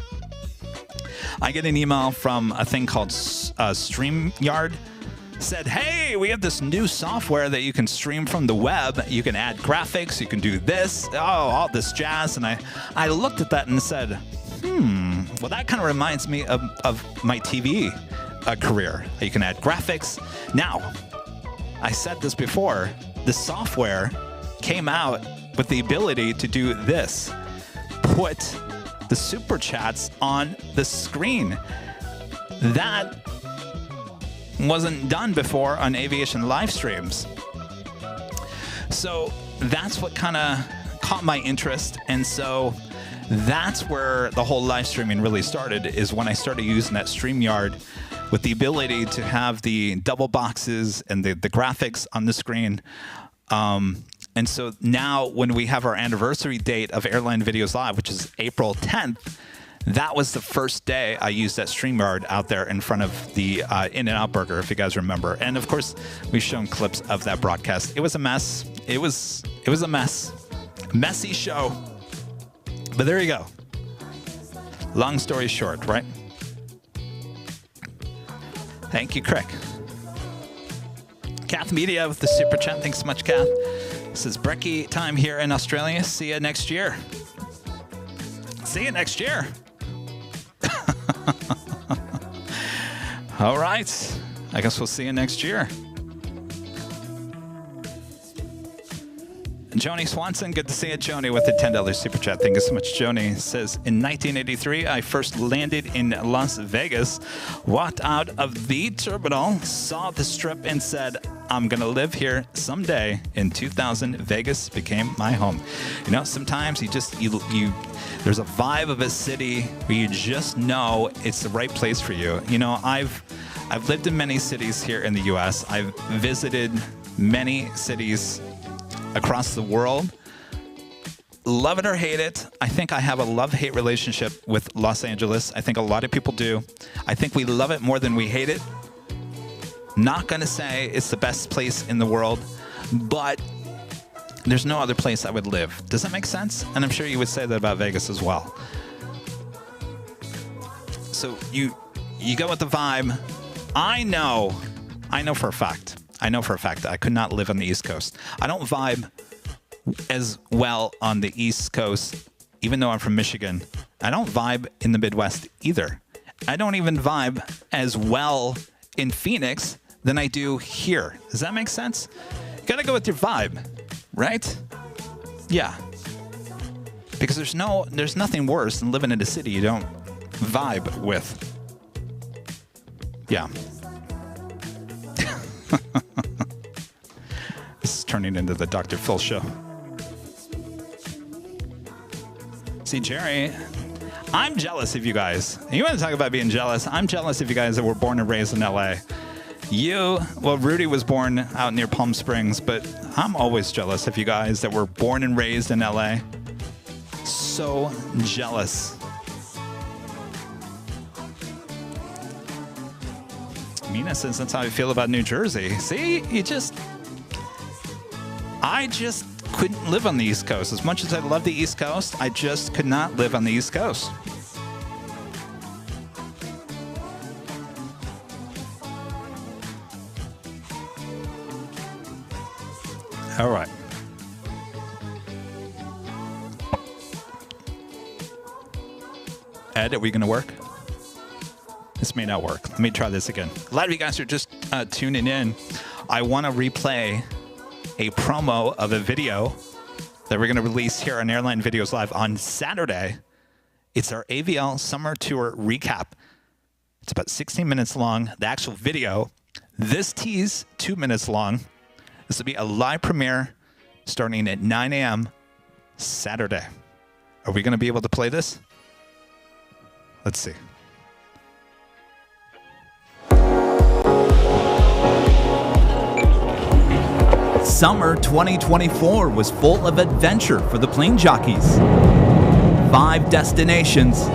I get an email from a thing called StreamYard. Said, hey, we have this new software that you can stream from the web. You can add graphics, you can do this, all this jazz. And I looked at that and said, well, that kind of reminds me of my TV career. You can add graphics. Now, I said this before, the software came out with the ability to do this. Put the super chats on the screen. That wasn't done before on aviation live streams. So that's what kind of caught my interest. And so that's where the whole live streaming really started, is when I started using that StreamYard with the ability to have the double boxes and the graphics on the screen. And so now when we have our anniversary date of Airline Videos Live, which is April 10th, that was the first day I used that StreamYard out there in front of the In-N-Out Burger, if you guys remember. And of course, we've shown clips of that broadcast. It was a mess. It was a mess. Messy show. But there you go. Long story short, right? Thank you, Craig. Kath Media with the super chat. Thanks so much, Kath. This is brekkie time here in Australia. See you next year. See you next year. All right. I guess we'll see you next year. Joni Swanson, good to see you, Joni, with the $10 super chat. Thank you so much, Joni. Says, in 1983, I first landed in Las Vegas, walked out of the terminal, saw the strip, and said, I'm going to live here someday. In 2000, Vegas became my home. You know, sometimes you there's a vibe of a city where you just know it's the right place for you. You know, I've lived in many cities here in the U.S. I've visited many cities across the world. Love it or hate it, I think I have a love-hate relationship with Los Angeles. I think a lot of people do. I think we love it more than we hate it. Not gonna say it's the best place in the world, but there's no other place I would live. Does that make sense? And I'm sure you would say that about Vegas as well. So you go with the vibe. I know for a fact that I could not live on the East Coast. I don't vibe as well on the East Coast, even though I'm from Michigan. I don't vibe in the Midwest either. I don't even vibe as well in Phoenix than I do here. Does that make sense? You gotta go with your vibe, right? Yeah. Because there's nothing worse than living in a city you don't vibe with. Yeah. This is turning into the Dr. Phil show. See, Jerry, I'm jealous of you guys. You want to talk about being jealous? I'm jealous of you guys that were born and raised in LA. Rudy was born out near Palm Springs, but I'm always jealous of you guys that were born and raised in LA. So jealous. Mina says that's how I feel about New Jersey. See, I just couldn't live on the East Coast. As much as I love the East Coast, I just could not live on the East Coast. All right. Ed, are we going to work? This may not work. Let me try this again. A lot of you guys are just tuning in. I want to replay a promo of a video that we're going to release here on Airline Videos Live on Saturday. It's our AVL Summer Tour recap. It's about 16 minutes long. The actual video, this tease, 2 minutes long. This will be a live premiere starting at 9 a.m. Saturday. Are we going to be able to play this? Let's see. Summer 2024 was full of adventure for the plane jockeys. 5 destinations,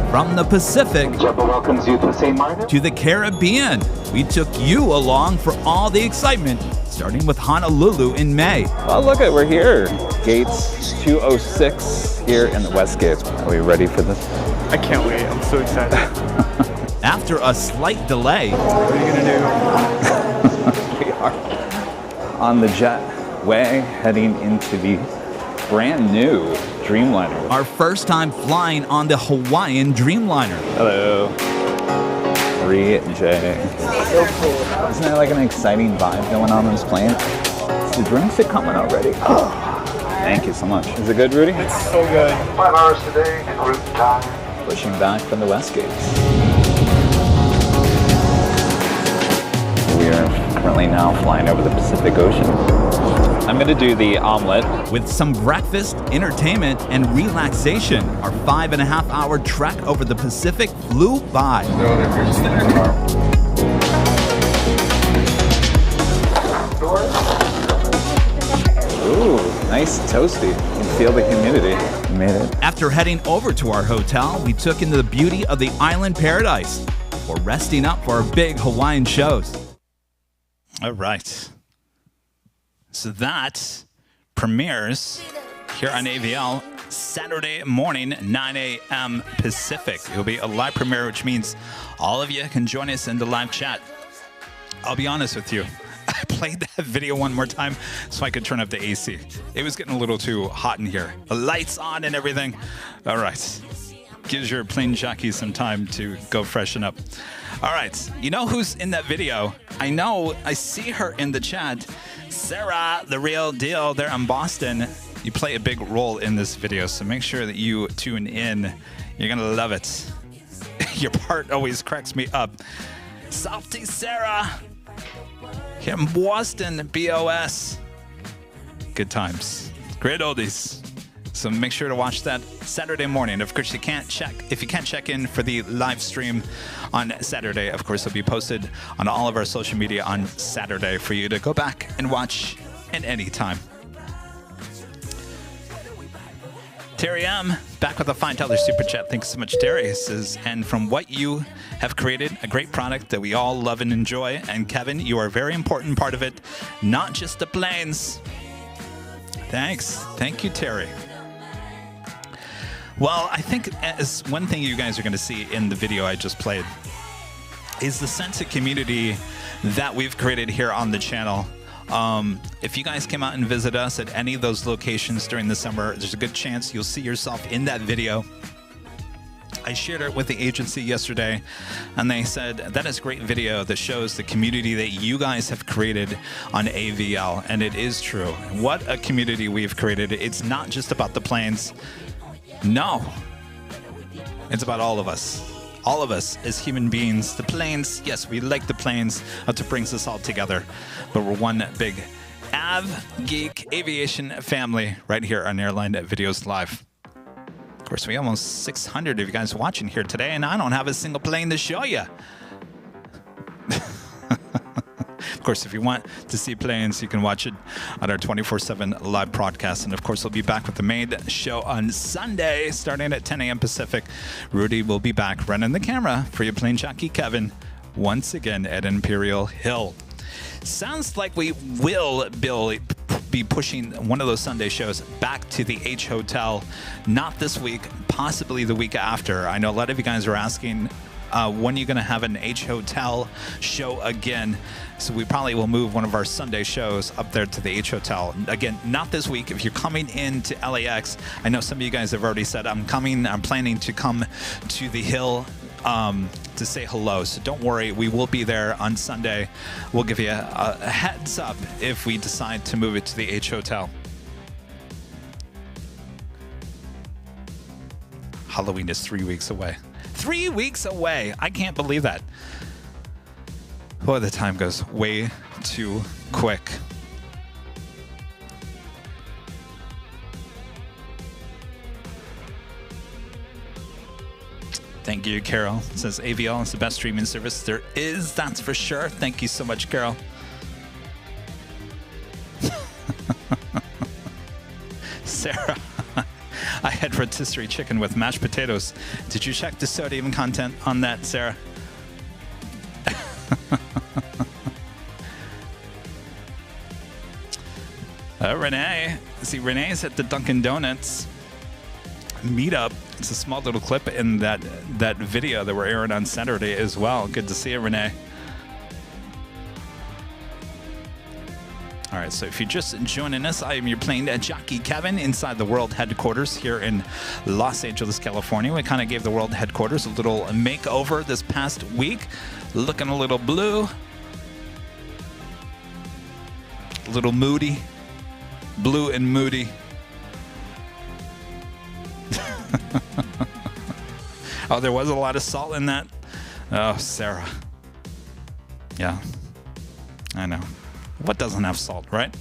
from the Pacific to the Caribbean. We took you along for all the excitement, starting with Honolulu in May. Oh, look at, we're here. Gates 206 here in the West Gate. Are we ready for this? I can't wait. I'm so excited. After a slight delay, What are you gonna do? We are on the jetway heading into the brand new Dreamliner. our first time flying on the Hawaiian Dreamliner. Hello. 3J. So cool. Isn't there like an exciting vibe going on this plane? The drinks are coming already. Thank you so much. Is it good, Rudy? It's so good. 5 hours today en route time. Pushing back from the West Gates. We are currently now flying over the Pacific Ocean. I'm going to do the omelet. With some breakfast, entertainment, and relaxation, our 5.5-hour trek over the Pacific flew by. Ooh, nice toasty. You can feel the humidity. We made it. After heading over to our hotel, we took into the beauty of the island paradise for resting up for our big Hawaiian shows. All right. So that premieres here on AVL Saturday morning, 9 a.m. Pacific. It'll be a live premiere, which means all of you can join us in the live chat. I'll be honest with you. I played that video one more time so I could turn up the AC. It was getting a little too hot in here. The lights on and everything. All right. Gives your plane jockey some time to go freshen up. All right. You know who's in that video? I know. I see her in the chat. Sarah, the real deal. There in Boston. You play a big role in this video, so make sure that you tune in. You're going to love it. Your part always cracks me up. Salty Sarah. Here in Boston, BOS. Good times. Great oldies. So make sure to watch that Saturday morning. Of course, if you can't check in for the live stream on Saturday, of course, it'll be posted on all of our social media on Saturday for you to go back and watch at any time. Terry M, back with a $5 super chat. Thanks so much, Terry. It says, and from what you have created, a great product that we all love and enjoy. And Kevin, you are a very important part of it, not just the planes. Thanks. Thank you, Terry. Well, I think as one thing you guys are going to see in the video I just played is the sense of community that we've created here on the channel. If you guys came out and visit us at any of those locations during the summer, there's a good chance you'll see yourself in that video. I shared it with the agency yesterday, and they said, that is a great video that shows the community that you guys have created on AVL, and it is true. What a community we've created. It's not just about the planes. No. It's about all of us. All of us as human beings. The planes, yes, we like the planes. That's what brings us all together. But we're one big Geek Aviation family right here on AIRLINE Videos Live. Of course, we have almost 600 of you guys watching here today, and I don't have a single plane to show you. Of course, if you want to see planes, you can watch it on our 24/7 live broadcast. And of course, we'll be back with the main show on Sunday, starting at 10 a.m. Pacific. Rudy will be back running the camera for your plane jockey Kevin once again at Imperial Hill. Sounds like we will be pushing one of those Sunday shows back to the H Hotel, not this week, possibly the week after. I know a lot of you guys are asking, when are you going to have an H Hotel show again? So we probably will move one of our Sunday shows up there to the H Hotel. Again, not this week. If you're coming into LAX, I know some of you guys have already said, I'm planning to come to the Hill to say hello. So don't worry, we will be there on Sunday. We'll give you a heads up if we decide to move it to the H Hotel. Halloween is 3 weeks away. 3 weeks away. I can't believe that. Boy, the time goes way too quick. Thank you, Carol. It says AVL is the best streaming service there is. That's for sure. Thank you so much, Carol. Sarah. I had rotisserie chicken with mashed potatoes. Did you check the sodium content on that, Sarah? Renee. See, Renee's at the Dunkin' Donuts meetup. It's a small little clip in that video that we're airing on Saturday as well. Good to see you, Renee. All right, so if you're just joining us, I am your plane jockey Kevin inside the World Headquarters here in Los Angeles, California. We kind of gave the World Headquarters a little makeover this past week. Looking a little blue, a little moody, blue and moody. Oh, there was a lot of salt in that. Oh, Sarah. Yeah, I know. What doesn't have salt, right?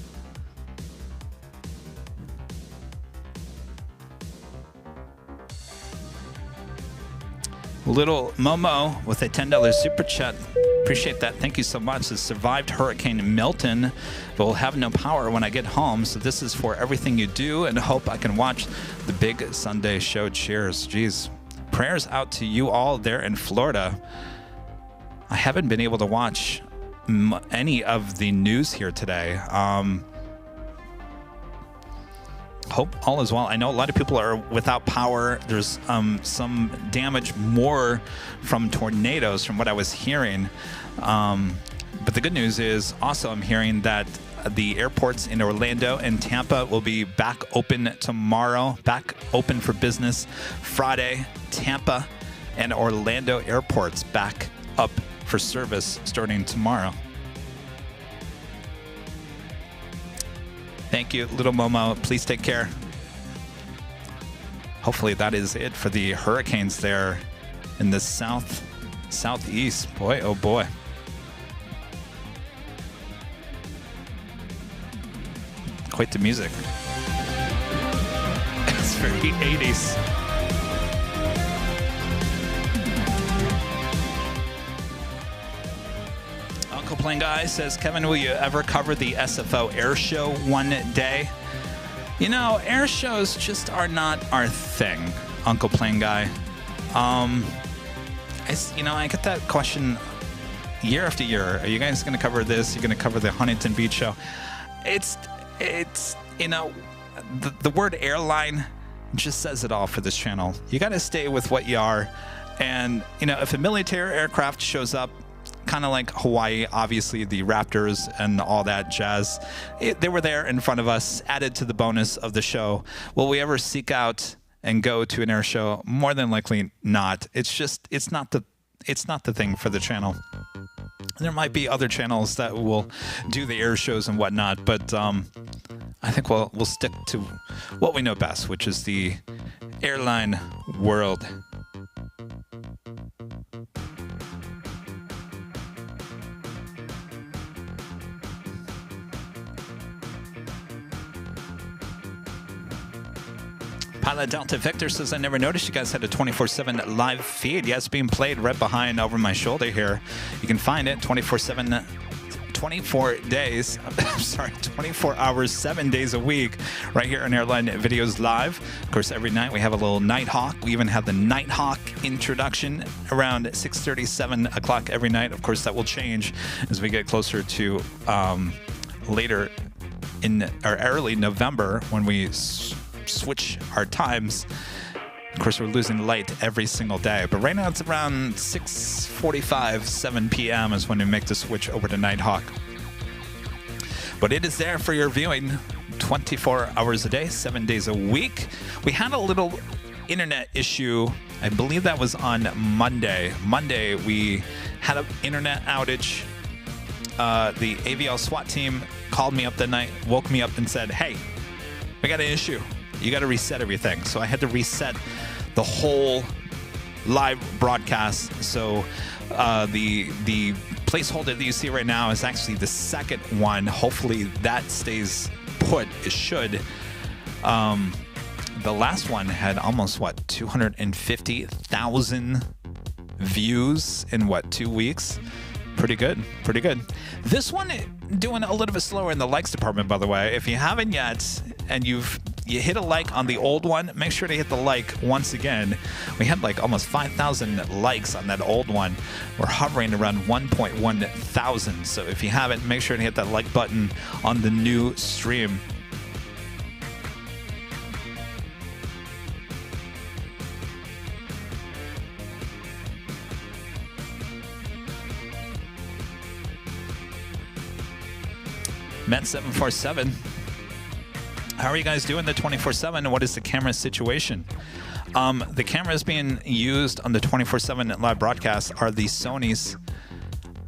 Little Momo with a $10 super chat. Appreciate that. Thank you so much. Has survived Hurricane Milton, but will have no power when I get home. So this is for everything you do, and hope I can watch the big Sunday show. Cheers. Jeez. Prayers out to you all there in Florida. I haven't been able to watch any of the news here today. hope all is well. I know a lot of people are without power. There's some damage more from tornadoes from what I was hearing. But the good news is also I'm hearing that the airports in Orlando and Tampa will be back open tomorrow, back open for business Friday. Tampa and Orlando airports back up for service starting tomorrow. Thank you, Little Momo. Please take care. Hopefully that is it for the hurricanes there in the southeast. Boy, oh boy. Quite the music. It's very 80s. Uncle Plane Guy says, Kevin, will you ever cover the SFO air show one day? You know, air shows just are not our thing, Uncle Plane Guy. I get that question year after year. Are you guys going to cover this? You're going to cover the Huntington Beach show? It's the word airline just says it all for this channel. You got to stay with what you are. And, if a military aircraft shows up, kind of like Hawaii, obviously the Raptors and all that jazz, they were there in front of us, added to the bonus of the show. Will we ever seek out and go to an air show? More than likely not. It's not the thing for the channel. There might be other channels that will do the air shows and whatnot, but I think we'll stick to what we know best, which is the AIRLINE World. Pilot Delta Victor says, I never noticed you guys had a 24/7 live feed. Yeah, it's being played right behind over my shoulder here. You can find it 24/7, 24 days, 24 hours, 7 days a week, right here on AIRLINE Videos Live. Of course, every night we have a little Nighthawk. We even have the Nighthawk introduction around 6:30, 7 o'clock every night. Of course, that will change as we get closer to later in or early November when we switch our times. Of course, we're losing light every single day, but right now it's around 6:45, 7 p.m. is when we make the switch over to Nighthawk. But it is there for your viewing 24 hours a day, 7 days a week. We had a little internet issue. I believe that was on Monday. Monday, we had an internet outage. The AVL SWAT team called me up that night, woke me up and said, hey, we got an issue. You got to reset everything. So I had to reset the whole live broadcast. So the placeholder that you see right now is actually the second one. Hopefully that stays put. It should. The last one had almost 250,000 views in 2 weeks. Pretty good. This one doing a little bit slower in the likes department, by the way. If you haven't yet and you hit a like on the old one, make sure to hit the like once again. We had almost 5,000 likes on that old one. We're hovering around 1.1 thousand. So if you haven't, make sure to hit that like button on the new stream. Met747. How are you guys doing the 24/7? What is the camera situation? The cameras being used on the 24/7 live broadcast are the Sonys.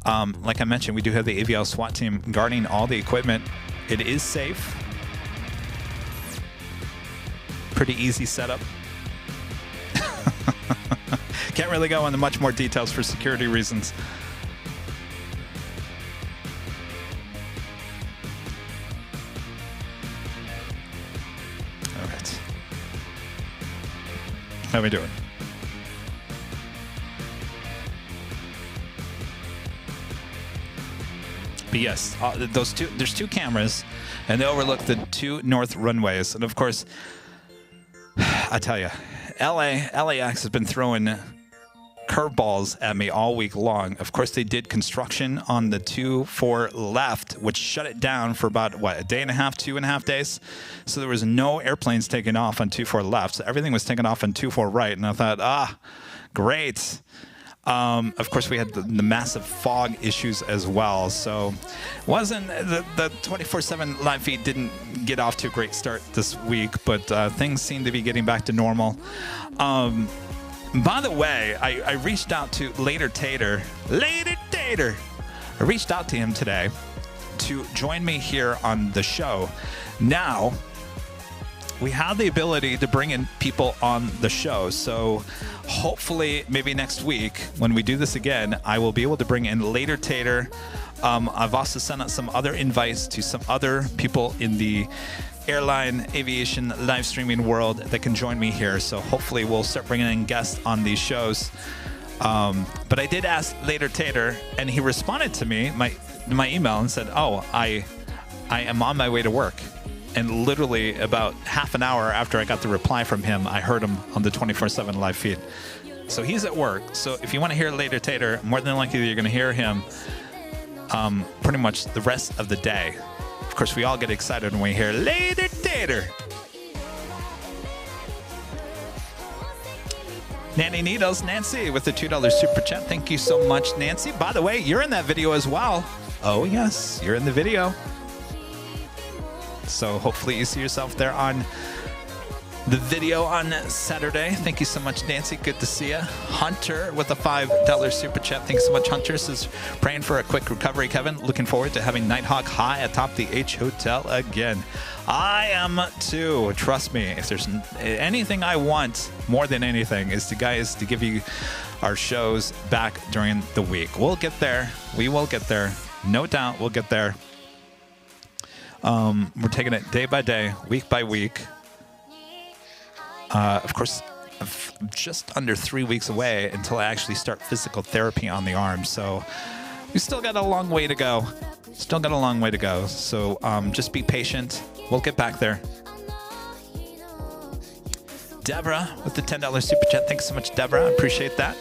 Like I mentioned, we do have the AVL SWAT team guarding all the equipment. It is safe. Pretty easy setup. Can't really go into much more details for security reasons. How are we doing? But yes, there's two cameras, and they overlook the two north runways. And of course, I tell you, LAX has been throwing curveballs at me all week long. Of course, they did construction on the 2-4 left, which shut it down for about, what, a day and a half, 2.5 days? So there was no airplanes taking off on 2-4 left. So everything was taking off on 2-4 right. And I thought, great. Of course, we had the massive fog issues as well. So wasn't the 24/7 live feed didn't get off to a great start this week, but things seem to be getting back to normal. By the way, I reached out to Later Tater. I reached out to him today to join me here on the show. Now, we have the ability to bring in people on the show. So hopefully maybe next week when we do this again, I will be able to bring in Later Tater. I've also sent out some other invites to some other people in the airline aviation live streaming world that can join me here. So hopefully we'll start bringing in guests on these shows. But I did ask Later Tater, and he responded to me, my email, and said, I am on my way to work. And literally about half an hour after I got the reply from him, I heard him on the 24/7 live feed. So he's at work. So if you want to hear Later Tater, more than likely you're going to hear him pretty much the rest of the day. Of course, we all get excited when we hear Later Tater. Nanny Needles, Nancy with the $2 super chat. Thank you so much, Nancy. By the way, you're in that video as well. Oh, yes, you're in the video. So hopefully you see yourself there on the video on Saturday. Thank you so much, Nancy. Good to see you. Hunter with a $5 super chat. Thanks so much, Hunter. Says, praying for a quick recovery, Kevin. Looking forward to having Nighthawk high atop the H Hotel again. I am too. Trust me. If there's anything I want more than anything is to give you our shows back during the week. We'll get there. We will get there. No doubt we'll get there. We're taking it day by day, week by week. Of course, just under 3 weeks away until I actually start physical therapy on the arm. So we still got a long way to go. So just be patient. We'll get back there. Deborah with the $10 super chat. Thanks so much, Deborah. I appreciate that.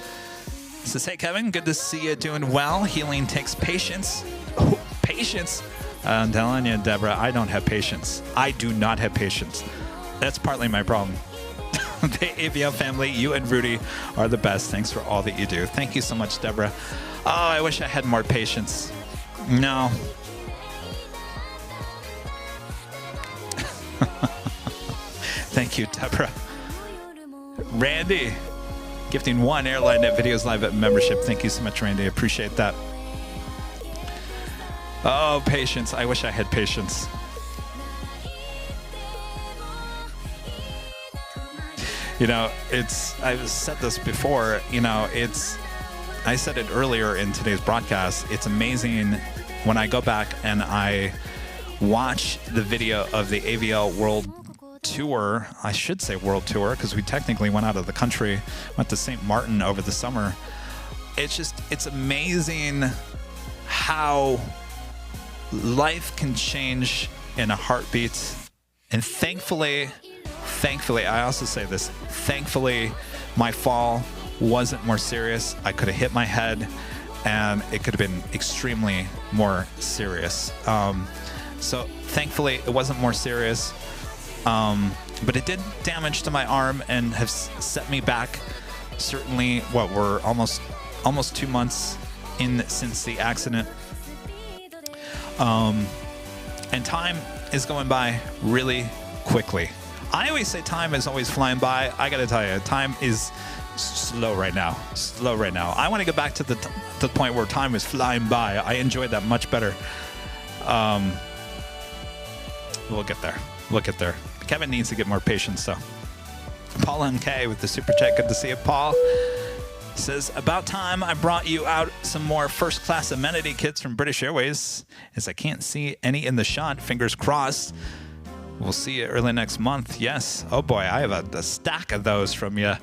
Says, hey, Kevin, good to see you doing well. Healing takes patience. Oh, patience. I'm telling you, Deborah, I don't have patience. I do not have patience. That's partly my problem. The AVL family, you and Rudy are the best. Thanks for all that you do. Thank you so much, Deborah. Oh, I wish I had more patience. No. Thank you, Deborah. Randy, gifting 1 Airline Net Videos Live at membership. Thank you so much, Randy. I appreciate that. Oh, patience. I wish I had patience. You know, I've said this before, I said it earlier in today's broadcast. It's amazing when I go back and I watch the video of the AVL World Tour. I should say World Tour because we technically went out of the country, went to St. Martin over the summer. It's amazing how life can change in a heartbeat. And thankfully, I also say this, thankfully, my fall wasn't more serious. I could have hit my head and it could have been extremely more serious. So thankfully, it wasn't more serious. But it did damage to my arm and have set me back. Certainly, we're almost 2 months in since the accident. And time is going by really quickly. I always say time is always flying by. I gotta tell you, time is slow right now. I want to get back to the point where time is flying by. I enjoy that much better. We'll get there. Kevin needs to get more patience, though. Paul MK with the super chat. Good to see you, Paul. Says, about time I brought you out some more first-class amenity kits from British Airways, as I can't see any in the shot. Fingers crossed. We'll see you early next month. Yes. Oh, boy, I have a stack of those from you.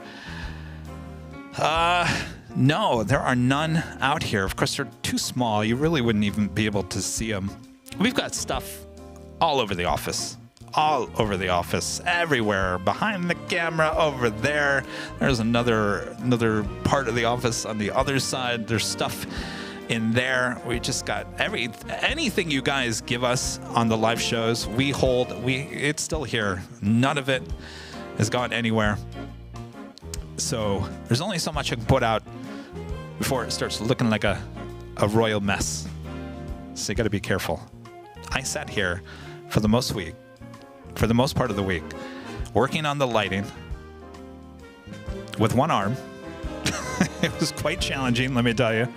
No, there are none out here. Of course, they're too small. You really wouldn't even be able to see them. We've got stuff all over the office. all over the office, everywhere, behind the camera, over there. There's another part of the office on the other side. There's stuff in there. We just got anything you guys give us on the live shows, we hold. It's still here. None of it has gone anywhere. So there's only so much I can put out before it starts looking like a royal mess. So you got to be careful. I sat here for the most part of the week, working on the lighting with one arm. It was quite challenging, let me tell you.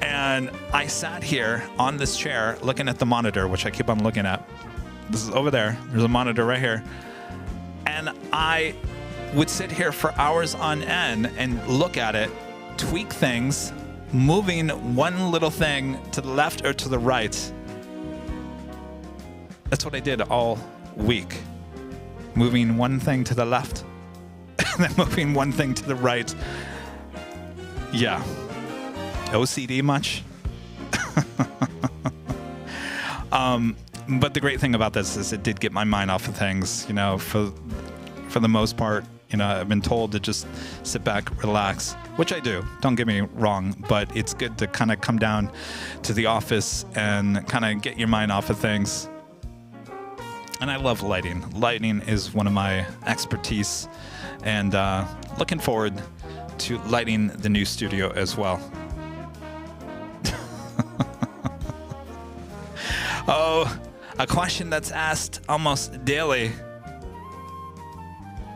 And I sat here on this chair looking at the monitor, which I keep on looking at. This is over there. There's a monitor right here. And I would sit here for hours on end and look at it, tweak things, moving one little thing to the left or to the right. That's what I did all week. Moving one thing to the left and then moving one thing to the right. Yeah. OCD much? But the great thing about this is it did get my mind off of things, you know, for the most part. You know, I've been told to just sit back, relax, which I do. Don't get me wrong, but it's good to kind of come down to the office and kind of get your mind off of things. And I love lighting. Lighting is one of my expertise, and looking forward to lighting the new studio as well. Oh, a question that's asked almost daily.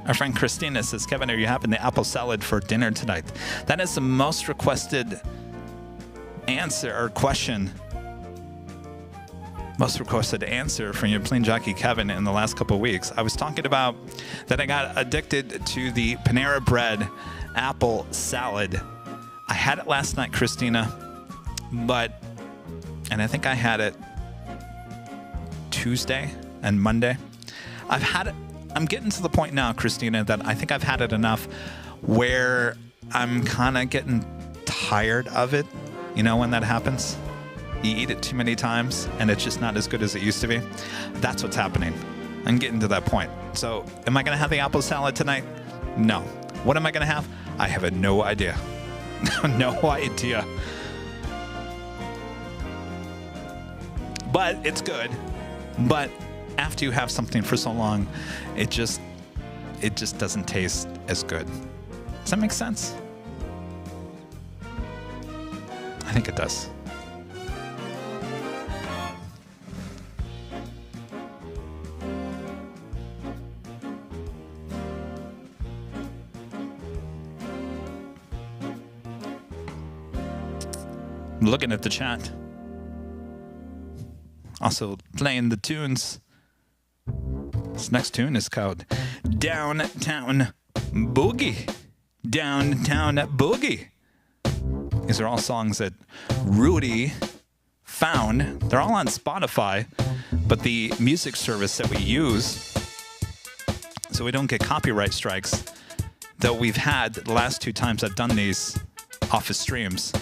Our friend Christina says, Kevin, are you having the apple salad for dinner tonight? That is the most requested answer or question. Most requested answer from your plane jockey Kevin in the last couple of weeks. I was talking about that I got addicted to the Panera Bread apple salad. I had it last night, Christina, and I think I had it Tuesday and Monday. I've had it. I'm getting to the point now, Christina, that I think I've had it enough where I'm kind of getting tired of it. You know when that happens? You eat it too many times and it's just not as good as it used to be. That's what's happening. I'm getting to that point. So am I going to have the apple salad tonight? No. What am I going to have? I have no idea. No idea. But it's good. But after you have something for so long, it just doesn't taste as good. Does that make sense? I think it does. I'm looking at the chat. Also playing the tunes. This next tune is called Downtown Boogie. Downtown Boogie. These are all songs that Rudy found. They're all on Spotify, but the music service that we use, so we don't get copyright strikes, though we've had the last 2 times I've done these off of streams.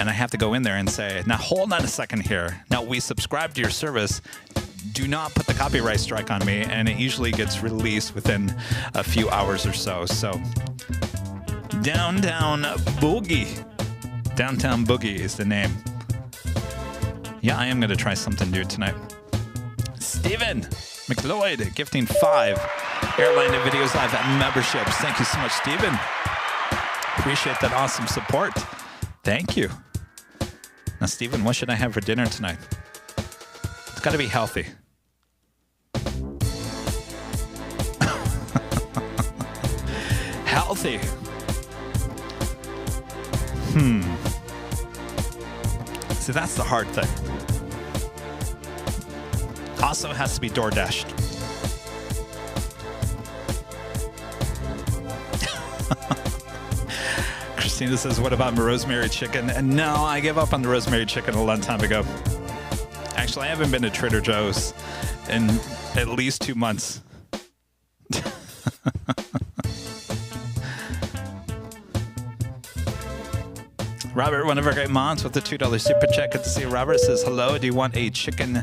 And I have to go in there and say, now hold on a second here. Now we subscribe to your service. Do not put the copyright strike on me. And it usually gets released within a few hours or so. So Downtown Boogie. Downtown Boogie is the name. Yeah, I am going to try something new tonight. Steven McLeod gifting 5 AIRLINE Videos Live memberships. Thank you so much, Steven. Appreciate that awesome support. Thank you. Now, Steven, what should I have for dinner tonight? It's got to be healthy. Healthy. See, that's the hard thing. Also, it has to be DoorDashed. Christina says, what about rosemary chicken? And no, I gave up on the rosemary chicken a long time ago. Actually, I haven't been to Trader Joe's in at least 2 months. Robert, one of our great moms with the $2 super chat. Good to see you. Robert says, hello, do you want a chicken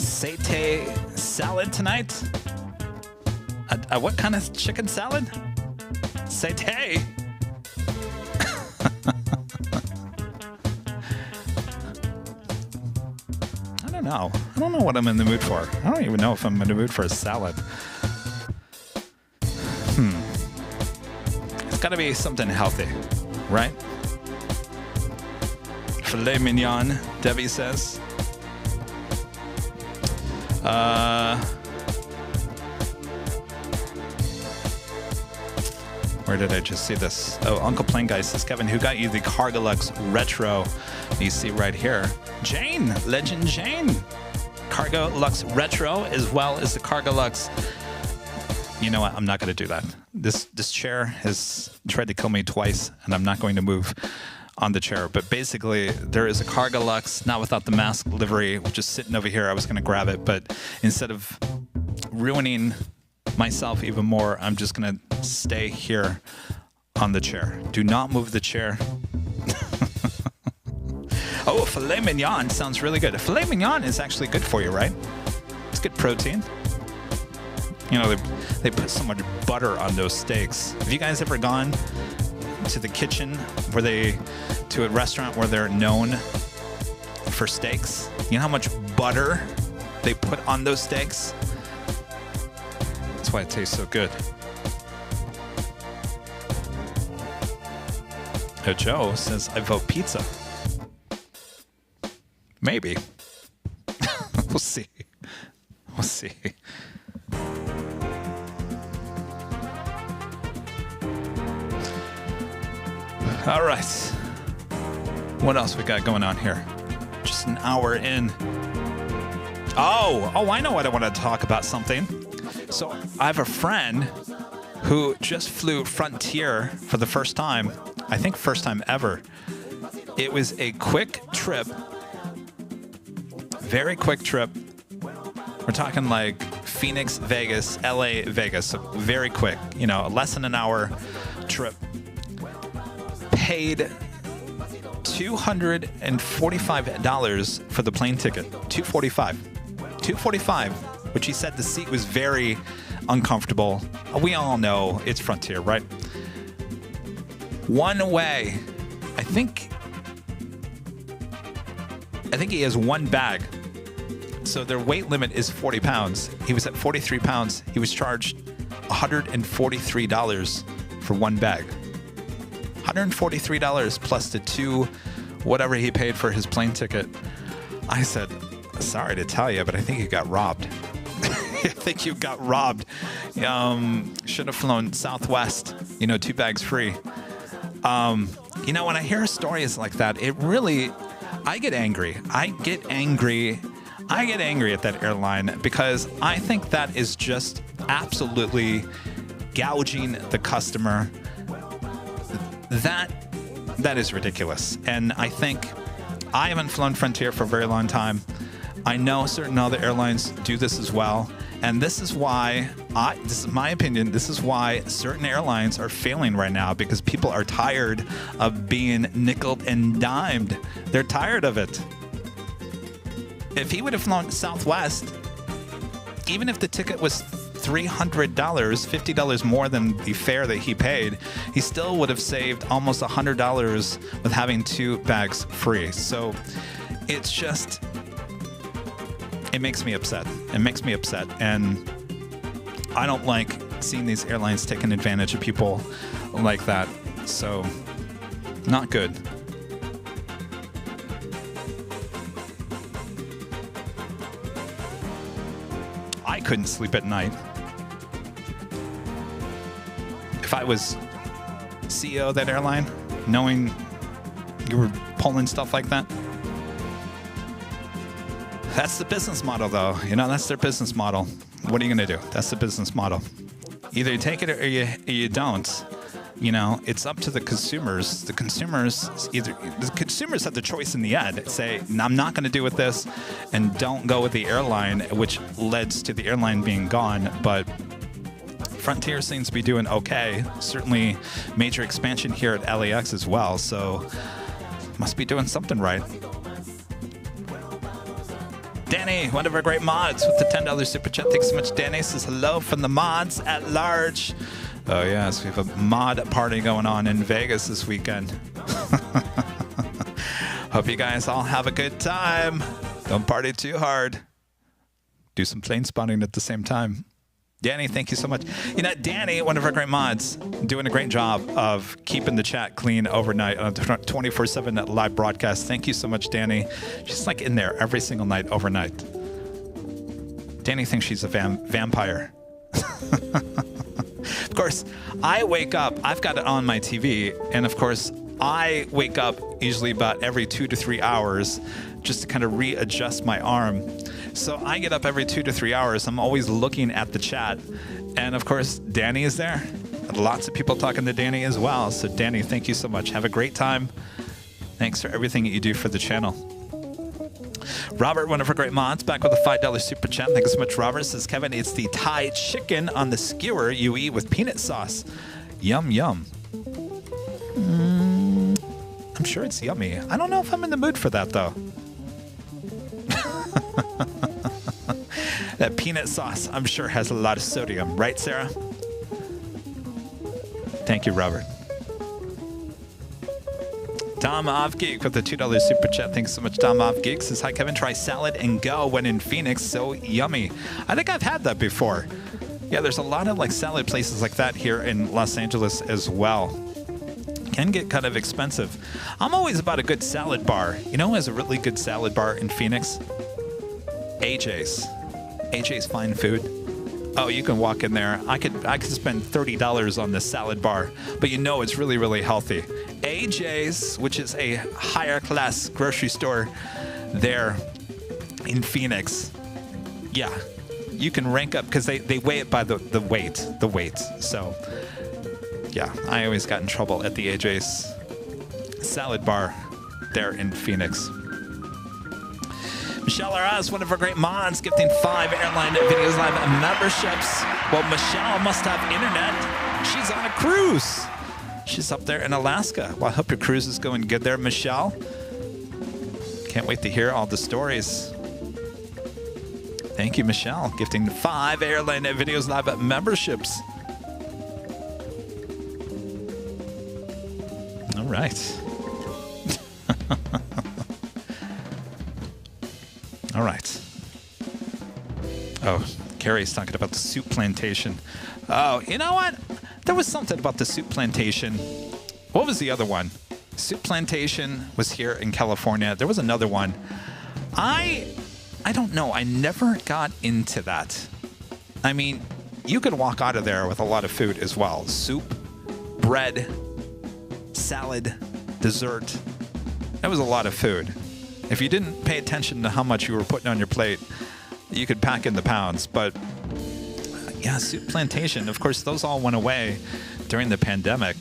satay salad tonight. What kind of chicken salad? Satay. I don't know. I don't know what I'm in the mood for. I don't even know if I'm in the mood for a salad. It's got to be something healthy, right? Filet mignon, Debbie says. Where did I just see this? Oh, Uncle Plain Guy says, Kevin, who got you the Cargolux Retro? You see right here. Jane, Legend Jane. Cargolux Retro, as well as the Cargolux. You know what? I'm not going to do that. This chair has tried to kill me twice, and I'm not going to move on the chair. But basically, there is a Cargolux, not without the mask livery, which is sitting over here. I was going to grab it, but instead of ruining myself even more, I'm just going to stay here on the chair. Do not move the chair. Oh, filet mignon sounds really good. Filet mignon is actually good for you, right? It's good protein. You know, they put so much butter on those steaks. Have you guys ever gone to the kitchen to a restaurant where they're known for steaks? You know how much butter they put on those steaks? That's why it tastes so good. Oh, Joe says, I vote pizza. Maybe. We'll see. We'll see. All right. What else we got going on here? Just an hour in. Oh, I know what I want to talk about something. So I have a friend who just flew Frontier for the first time. I think first time ever. It was a quick trip. Very quick trip. We're talking like Phoenix, Vegas, LA, Vegas. So very quick, you know, less than an hour trip. Paid $245 for the plane ticket. $245, which he said the seat was very uncomfortable. We all know it's Frontier, right? One way. I think he has one bag. So their weight limit is 40 pounds. He was at 43 pounds. He was charged $143 for one bag. $143 plus the whatever he paid for his plane ticket. I said, sorry to tell you, but I think you got robbed. I think you got robbed. Should have flown Southwest, 2 bags free. When I hear stories like that, it really, I get angry. I get angry at that airline because I think that is just absolutely gouging the customer. That is ridiculous. And I think I haven't flown Frontier for a very long time. I know certain other airlines do this as well. And this is why, this is my opinion, this is why certain airlines are failing right now, because people are tired of being nickeled and dimed. They're tired of it. If he would have flown Southwest, even if the ticket was $300, $50 more than the fare that he paid, he still would have saved almost $100 with having 2 bags free. So it's just, it makes me upset. It makes me upset. And I don't like seeing these airlines taking advantage of people like that. So not good. I couldn't sleep at night. If I was CEO of that airline, knowing you were pulling stuff like that. That's the business model, though. That's their business model. What are you going to do? That's the business model. Either you take it or you don't. It's up to the consumers. The consumers have the choice in the end. Say, I'm not going to do with this, and don't go with the airline, which leads to the airline being gone. But Frontier seems to be doing okay. Certainly major expansion here at LAX as well. So must be doing something right. Danny, one of our great mods with the $10 super chat. Thanks so much, Danny. Says hello from the mods at large. Oh, yes, we have a mod party going on in Vegas this weekend. Hope you guys all have a good time. Don't party too hard. Do some plane spotting at the same time. Danny, thank you so much. You know, Danny, one of our great mods, doing a great job of keeping the chat clean overnight on a 24/7 live broadcast. Thank you so much, Danny. She's like in there every single night overnight. Danny thinks she's a vampire. Of course, I wake up, I've got it on my TV, and of course, I wake up usually about every 2 to 3 hours just to kind of readjust my arm. So I get up every 2 to 3 hours. I'm always looking at the chat. And of course, Danny is there. Lots of people talking to Danny as well. So Danny, thank you so much. Have a great time. Thanks for everything that you do for the channel. Robert, one of our great mods, back with a $5 super chat. Thank you so much, Robert. Says, Kevin, it's the Thai chicken on the skewer you eat with peanut sauce. Yum, yum. I'm sure it's yummy. I don't know if I'm in the mood for that, though. That peanut sauce, I'm sure, has a lot of sodium. Right, Sarah? Thank you, Robert. Tom Geek with the $2 super chat. Thanks so much, Tom Geek. Says, hi, Kevin. Try salad and go when in Phoenix. So yummy. I think I've had that before. Yeah, there's a lot of like salad places like that here in Los Angeles as well. Can get kind of expensive. I'm always about a good salad bar. You know who has a really good salad bar in Phoenix? AJ's. AJ's Fine Food. Oh, you can walk in there. I could spend $30 on this salad bar, but you know it's really, really healthy. AJ's, which is a higher class grocery store there in Phoenix. Yeah, you can rank up because they weigh it by the weight. So yeah, I always got in trouble at the AJ's salad bar there in Phoenix. Michelle Araz, one of our great mods, gifting 5 AIRLINE Videos Live memberships. Well, Michelle must have internet. She's on a cruise. She's up there in Alaska. Well, I hope your cruise is going good there, Michelle. Can't wait to hear all the stories. Thank you, Michelle, gifting 5 AIRLINE Videos Live memberships. All right. All right. Oh, Carrie's talking about the soup plantation. Oh, you know what? There was something about the soup plantation. What was the other one? Soup plantation was here in California. There was another one. I don't know. I never got into that. I mean, you could walk out of there with a lot of food as well. Soup, bread, salad, dessert. That was a lot of food. If you didn't pay attention to how much you were putting on your plate, you could pack in the pounds. But yeah, soup plantation, of course, those all went away during the pandemic.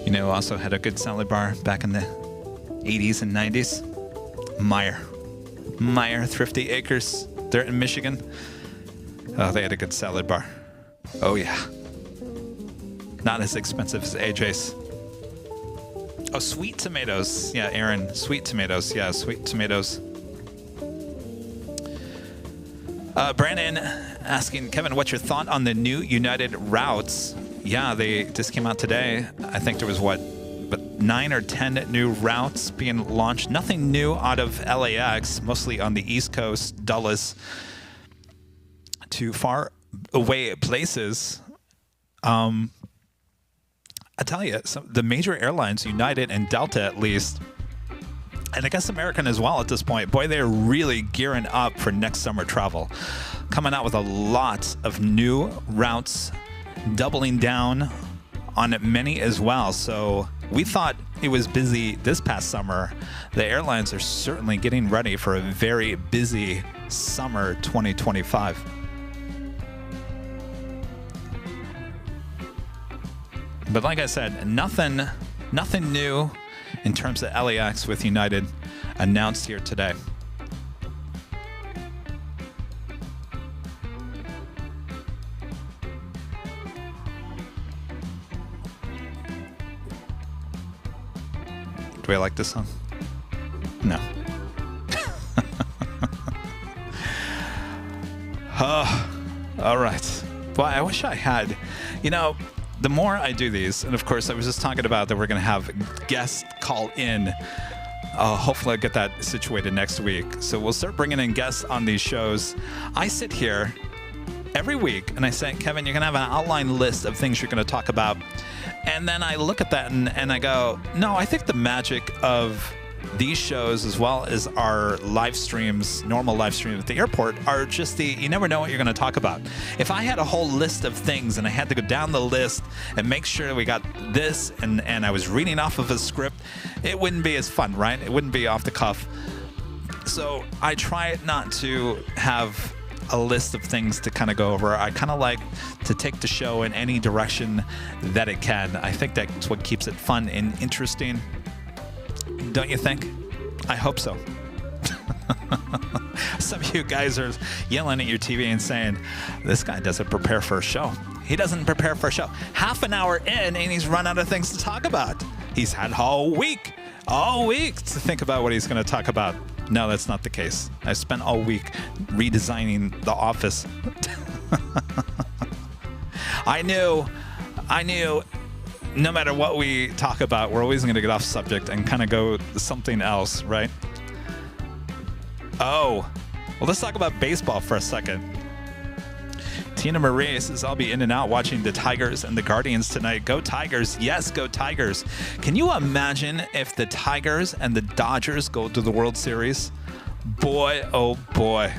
You know, also had a good salad bar back in the 80s and 90s. Meyer Thrifty Acres there in Michigan. Oh, they had a good salad bar. Oh, yeah. Not as expensive as AJ's. Oh, sweet tomatoes. Yeah, Aaron. Sweet tomatoes. Yeah, sweet tomatoes. Brandon asking, Kevin, what's your thought on the new United routes? Yeah, they just came out today. I think there was, 9 or 10 new routes being launched. Nothing new out of LAX, mostly on the East Coast, Dulles, to far away places. I tell you, the major airlines, United and Delta at least, and I guess American as well at this point, boy, they're really gearing up for next summer travel. Coming out with a lot of new routes, doubling down on many as well. So we thought it was busy this past summer. The airlines are certainly getting ready for a very busy summer 2025. But like I said, nothing new in terms of LAX with United announced here today. Do I like this song? No. All right. Well, I wish I had, the more I do these, and of course I was just talking about that we're going to have guests call in. Hopefully I'll get that situated next week. So we'll start bringing in guests on these shows. I sit here every week and I say, Kevin, you're going to have an outline list of things you're going to talk about. And then I look at that and I go, no, I think the magic of these shows, as well as our live streams, normal live streams at the airport, are just you never know what you're going to talk about. If I had a whole list of things and I had to go down the list and make sure we got this and I was reading off of a script, it wouldn't be as fun, right? It wouldn't be off the cuff. So I try not to have a list of things to kind of go over. I kind of like to take the show in any direction that it can. I think that's what keeps it fun and interesting. Don't you think? I hope so. Some of you guys are yelling at your TV and saying, this guy doesn't prepare for a show. He doesn't prepare for a show. Half an hour in and he's run out of things to talk about. He's had all week to think about what he's going to talk about. No, that's not the case. I spent all week redesigning the office. I knew no matter what we talk about, we're always going to get off subject and kind of go something else, right? Oh, well, let's talk about baseball for a second. Tina Marie says, I'll be in and out watching the Tigers and the Guardians tonight. Go Tigers. Yes, go Tigers. Can you imagine if the Tigers and the Dodgers go to the World Series? Boy, oh boy.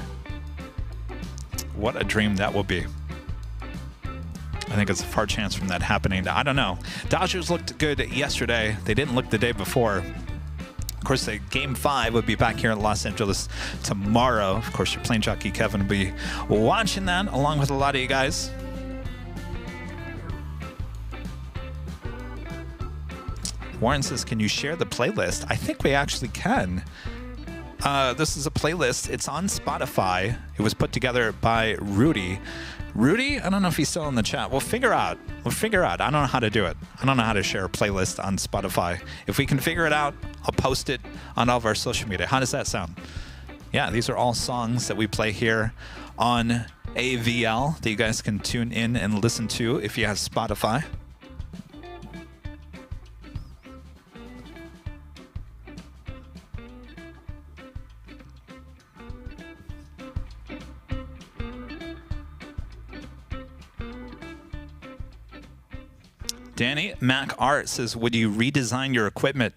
What a dream that will be. I think it's a far chance from that happening. I don't know. Dodgers looked good yesterday. They didn't look the day before. Of course, the Game 5 will be back here in Los Angeles tomorrow. Of course, your plane jockey Kevin will be watching that along with a lot of you guys. Warren says, can you share the playlist? I think we actually can. This is a playlist. It's on Spotify. It was put together by Rudy. Rudy, I don't know if he's still in the chat. We'll figure out. I don't know how to do it. I don't know how to share a playlist on Spotify. If we can figure it out, I'll post it on all of our social media. How does that sound? Yeah, these are all songs that we play here on AVL that you guys can tune in and listen to if you have Spotify. Danny Mac Art says, would you redesign your equipment?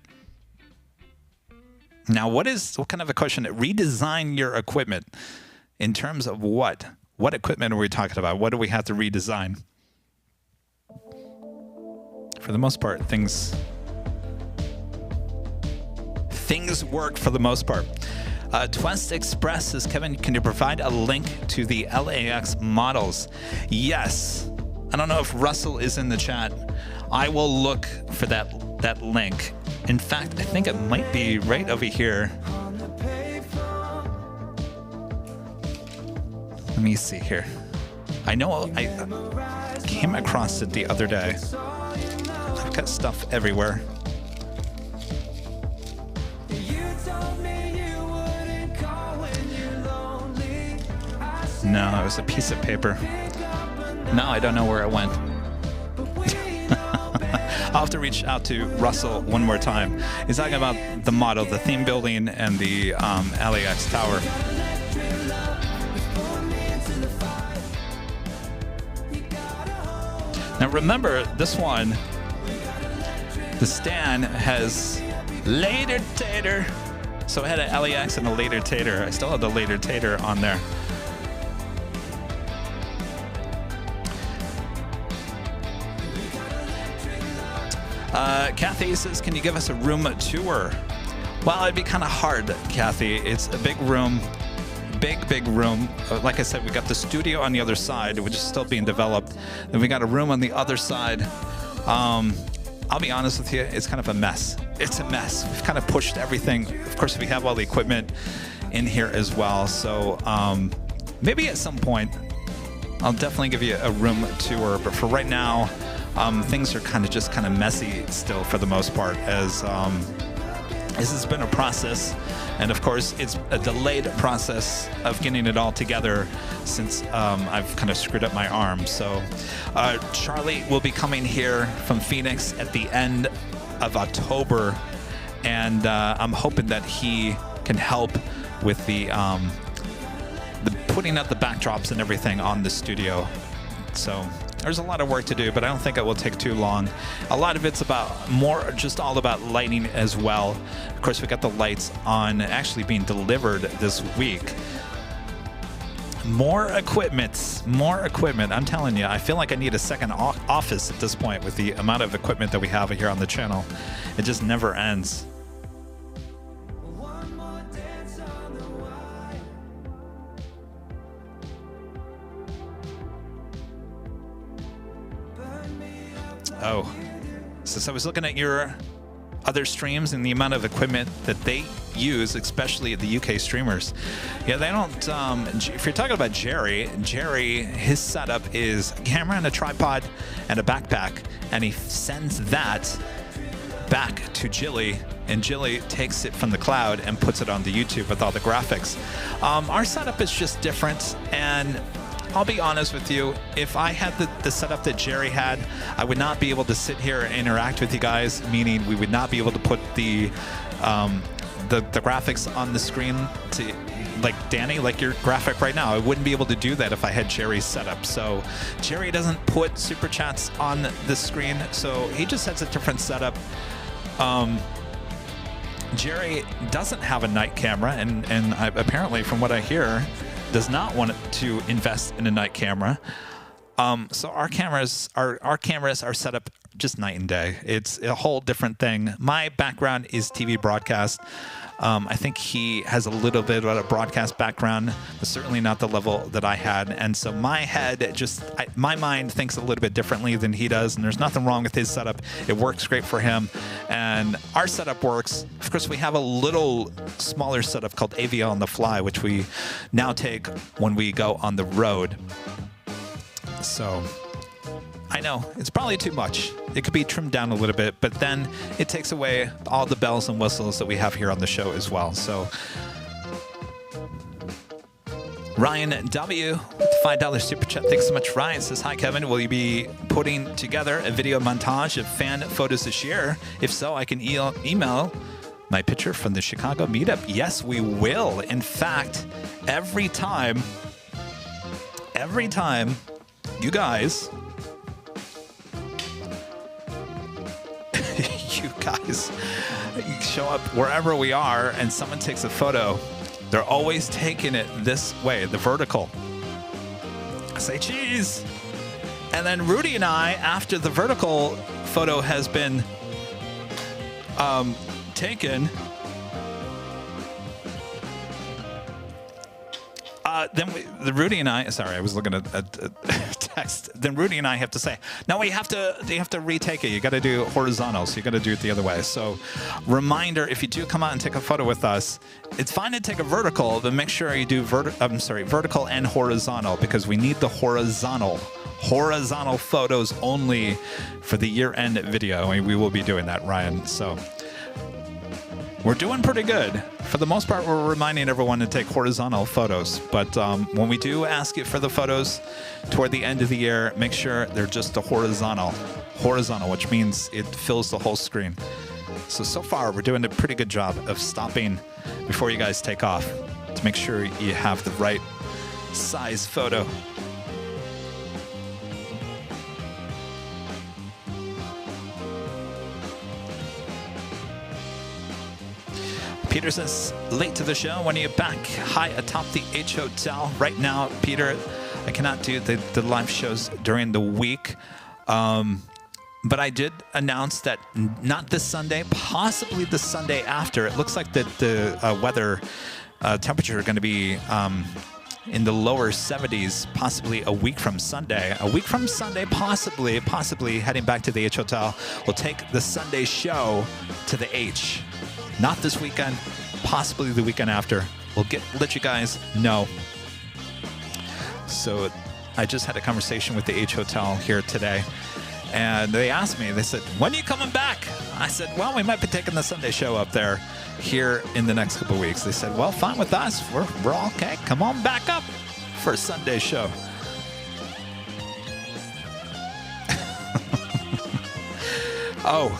Now, what kind of a question? Redesign your equipment in terms of what? What equipment are we talking about? What do we have to redesign? For the most part, things work for the most part. Twest Express says, Kevin, can you provide a link to the LAX models? Yes. I don't know if Russell is in the chat. I will look for that link. In fact, I think it might be right over here. Let me see here. I know I came across it the other day. I've got stuff everywhere. No, it was a piece of paper. No, I don't know where it went. I'll have to reach out to Russell one more time. He's talking about the model, the theme building, and the LAX tower. Now remember, this one, the stand has later tater. So I had an LAX and a later tater. I still have the later tater on there. Kathy says, can you give us a room tour? Well, it'd be kind of hard, Kathy. It's a big room, big room. Like I said, we got the studio on the other side, which is still being developed. Then we got a room on the other side. I'll be honest with you, it's kind of a mess. It's a mess. We've kind of pushed everything. Of course, we have all the equipment in here as well. So maybe at some point, I'll definitely give you a room tour. But for right now, things are kind of messy still for the most part, as This has been a process, and of course, it's a delayed process of getting it all together since I've kind of screwed up my arm. So Charlie will be coming here from Phoenix at the end of October, and I'm hoping that he can help with the putting up the backdrops and everything on the studio. So there's a lot of work to do, but I don't think it will take too long. A lot of it's just all about lighting as well. Of course, we got the lights on, actually being delivered this week. More equipment. I'm telling you, I feel like I need a second office at this point with the amount of equipment that we have here on the channel. It just never ends. Oh, since I was looking at your other streams and the amount of equipment that they use, especially the UK streamers, yeah, they don't, if you're talking about Jerry, his setup is a camera and a tripod and a backpack, and he sends that back to Jilly, and Jilly takes it from the cloud and puts it onto YouTube with all the graphics. Our setup is just different, and I'll be honest with you, if I had the setup that Jerry had, I would not be able to sit here and interact with you guys, meaning we would not be able to put the graphics on the screen to, like Danny, like your graphic right now. I wouldn't be able to do that if I had Jerry's setup. So Jerry doesn't put super chats on the screen, so he just has a different setup. Jerry doesn't have a night camera, and apparently, from what I hear, does not want to invest in a night camera. So our cameras are set up just night and day. It's a whole different thing. My background is TV broadcast. I think he has a little bit of a broadcast background, but certainly not the level that I had. And so my head my mind thinks a little bit differently than he does, and there's nothing wrong with his setup. It works great for him, and our setup works. Of course, we have a little smaller setup called AVL on the fly, which we now take when we go on the road. So I know it's probably too much. It could be trimmed down a little bit, but then it takes away all the bells and whistles that we have here on the show as well. So Ryan W. with the $5 super chat. Thanks so much, Ryan. Says, hi, Kevin. Will you be putting together a video montage of fan photos this year? If so, I can email my picture from the Chicago meetup. Yes, we will. In fact, every time you guys show up wherever we are and someone takes a photo, they're always taking it this way, the vertical. Say cheese. And then Rudy and I, after the vertical photo has been taken, then Rudy and I, sorry, I was looking at a text. Then Rudy and I have to say, no, you have to retake it. You got to do horizontal, so you got to do it the other way. So, reminder: if you do come out and take a photo with us, it's fine to take a vertical, but make sure you do vertical and horizontal, because we need the horizontal photos only for the year-end video, and we will be doing that, Ryan. So. We're doing pretty good. For the most part, we're reminding everyone to take horizontal photos. But when we do ask you for the photos toward the end of the year, make sure they're just a horizontal, which means it fills the whole screen. So far, we're doing a pretty good job of stopping before you guys take off to make sure you have the right size photo. Peter says, late to the show. When are you back? High atop the H Hotel. Right now, Peter, I cannot do the live shows during the week. But I did announce that not this Sunday, possibly the Sunday after. It looks like the weather temperature are going to be in the lower 70s, possibly a week from Sunday. A week from Sunday, possibly heading back to the H Hotel. We'll take the Sunday show to the H. Not this weekend, possibly the weekend after. We'll let you guys know. So I just had a conversation with the H Hotel here today, And they asked me, they said, when are you coming back? I said, well, we might be taking the Sunday show up there here in the next couple of weeks. They said, well, fine with us. We're all okay. Come on back up for a Sunday show. Oh,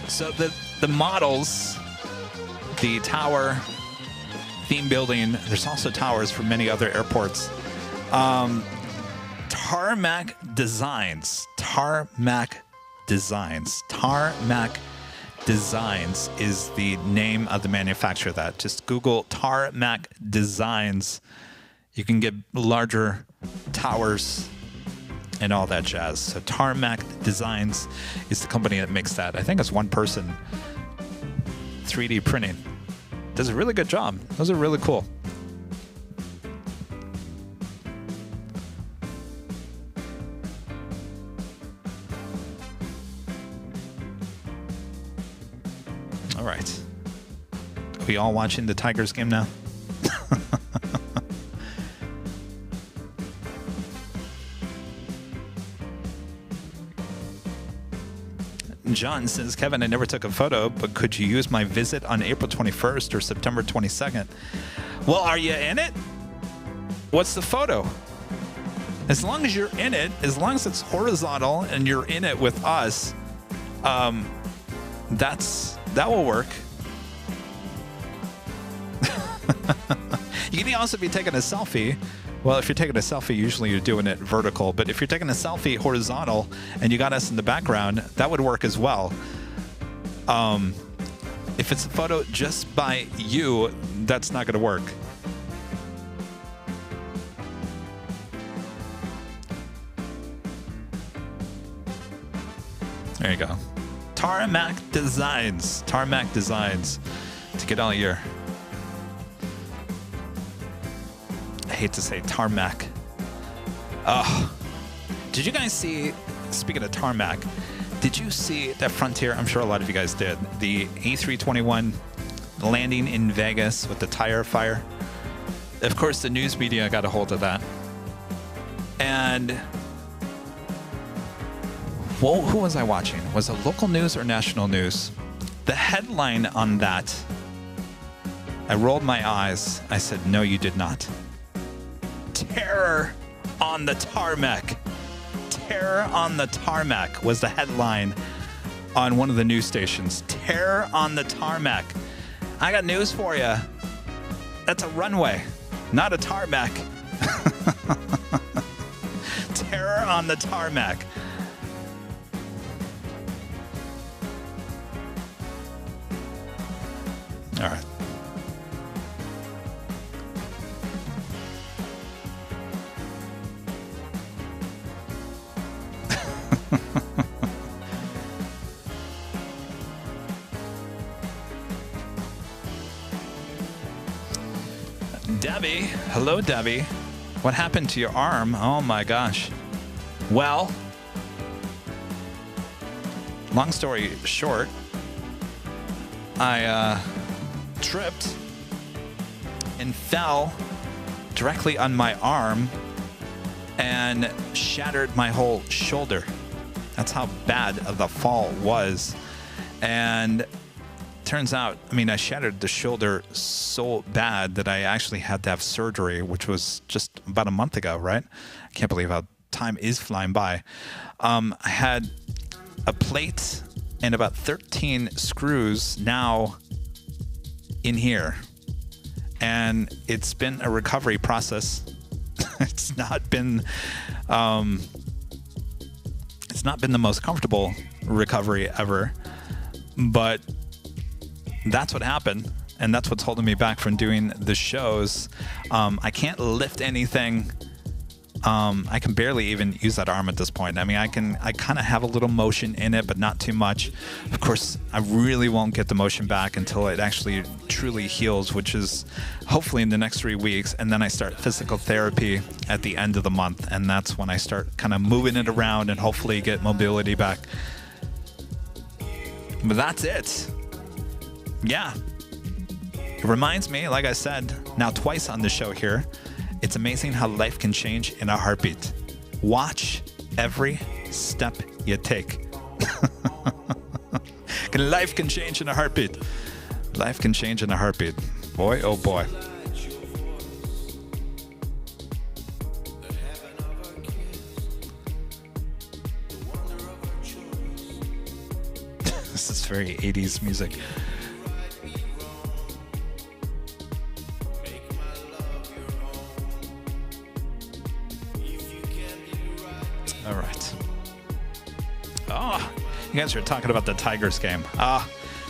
so the models, the tower, theme building, there's also towers for many other airports. Tarmac Designs is the name of the manufacturer of that. Just Google Tarmac Designs. You can get larger towers and all that jazz. So Tarmac Designs is the company that makes that. I think it's one person 3D printing. Does a really good job. Those are really cool. All right. Are we all watching the Tigers game now? John says, Kevin, I never took a photo, but could you use my visit on April 21st or September 22nd? Well, are you in it? What's the photo? As long as you're in it, as long as it's horizontal and you're in it with us, that will work. You can also be taking a selfie. Well, if you're taking a selfie, usually you're doing it vertical. But if you're taking a selfie horizontal and you got us in the background, that would work as well. If it's a photo just by you, that's not going to work. There you go. Tarmac Designs to get all your... I hate to say tarmac. Did you guys see, speaking of tarmac, did you see that Frontier? I'm sure a lot of you guys did. The A321 landing in Vegas with the tire fire. Of course, the news media got a hold of that. And well, who was I watching? Was it local news or national news? The headline on that, I rolled my eyes. I said, no, you did not. Terror on the tarmac. Terror on the tarmac was the headline on one of the news stations. Terror on the tarmac. I got news for you. That's a runway, not a tarmac. Terror on the tarmac. All right. Debbie, hello Debbie. What happened to your arm? Oh my gosh. Well, long story short, I tripped and fell directly on my arm and shattered my whole shoulder. That's how bad the fall was. And turns out, I mean, I shattered the shoulder so bad that I actually had to have surgery, which was just about a month ago, right? I can't believe how time is flying by. I had a plate and about 13 screws now in here. And it's been a recovery process. It's not been the most comfortable recovery ever, but that's what happened, and that's what's holding me back from doing the shows. I can't lift anything. I can barely even use that arm at this point. I mean, I kind of have a little motion in it, but not too much. Of course, I really won't get the motion back until it actually truly heals, which is hopefully in the next 3 weeks. And then I start physical therapy at the end of the month. And that's when I start kind of moving it around and hopefully get mobility back. But that's it. Yeah. It reminds me, like I said, now twice on the show here, it's amazing how life can change in a heartbeat. Watch every step you take. Life can change in a heartbeat. Life can change in a heartbeat. Boy, oh boy. This is very 80s music. All right. Oh, you guys are talking about the Tigers game.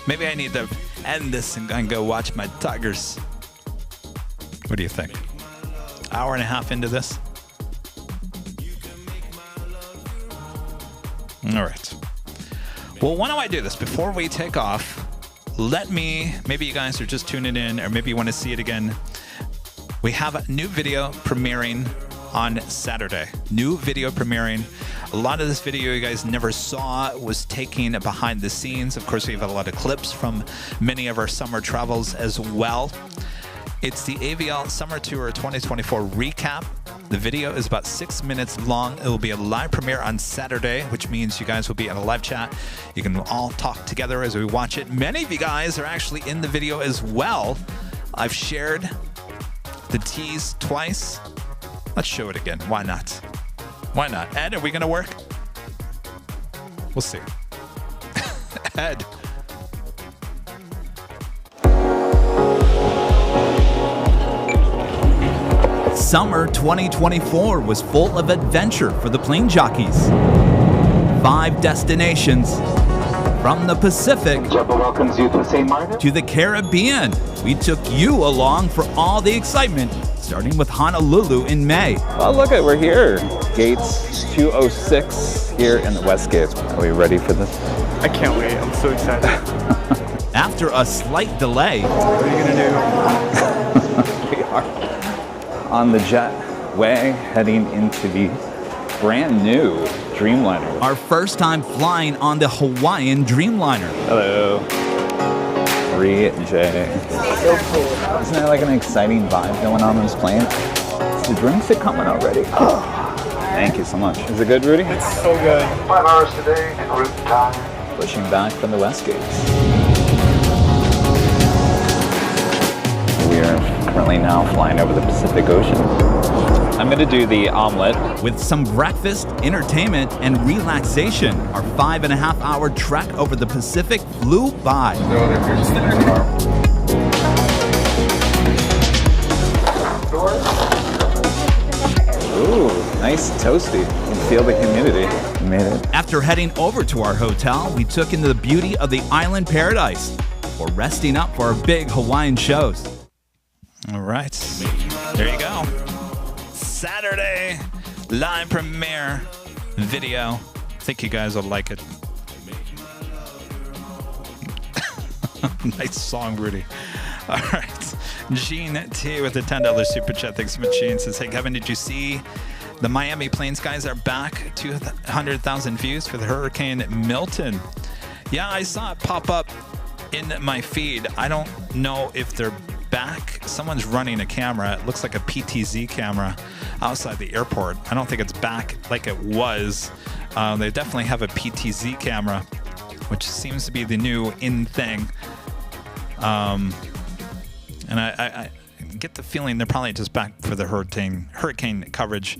Maybe I need to end this and go watch my Tigers. What do you think? Hour and a half into this? All right. Well, why don't I do this? Before we take off, maybe you guys are just tuning in, or maybe you want to see it again. We have a new video premiering on Saturday. New video premiering. A lot of this video you guys never saw was taken behind the scenes. Of course, we have a lot of clips from many of our summer travels as well. It's the AVL Summer Tour 2024 recap. The video is about 6 minutes long. It will be a live premiere on Saturday, which means you guys will be in a live chat. You can all talk together as we watch it. Many of you guys are actually in the video as well. I've shared the tease twice. Let's show it again. Why not? Why not? Ed, are we going to work? We'll see. Ed. Summer 2024 was full of adventure for the plane jockeys. 5 destinations, from the Pacific welcomes you to St. Martin. to the Caribbean. We took you along for all the excitement, starting with Honolulu in May. Oh, look we're here. Gates 206 here in the West Gate. Are we ready for this? I can't wait. I'm so excited. After a slight delay, What are you gonna do? We are on the jetway heading into the brand new Dreamliner. our first time flying on the Hawaiian Dreamliner. Hello. 3J. Isn't there like an exciting vibe going on this plane? The drinks are coming already. Thank you so much. Is it good, Rudy? It's so good. 5 hours today en route time. Pushing back from the West Gates. We are currently now flying over the Pacific Ocean. I'm gonna do the omelet. With some breakfast, entertainment, and relaxation, our 5.5-hour trek over the Pacific flew by. Ooh, nice toasty. You can feel the humidity. We made it. After heading over to our hotel, we took in the beauty of the island paradise for resting up for our big Hawaiian shows. All right. There you go. Saturday live premiere video. I think you guys will like it. Nice song, Rudy. All right. Gene T with the $10 super chat. Thanks so much, Gene. Says, hey, Kevin, did you see the Miami Plains guys are back? 200,000 views for the Hurricane Milton. Yeah, I saw it pop up in my feed. I don't know if they're back. Someone's running a camera. It looks like a PTZ camera outside the airport. I don't think it's back like it was. They definitely have a PTZ camera, which seems to be the new in thing. And I get the feeling they're probably just back for the hurricane coverage.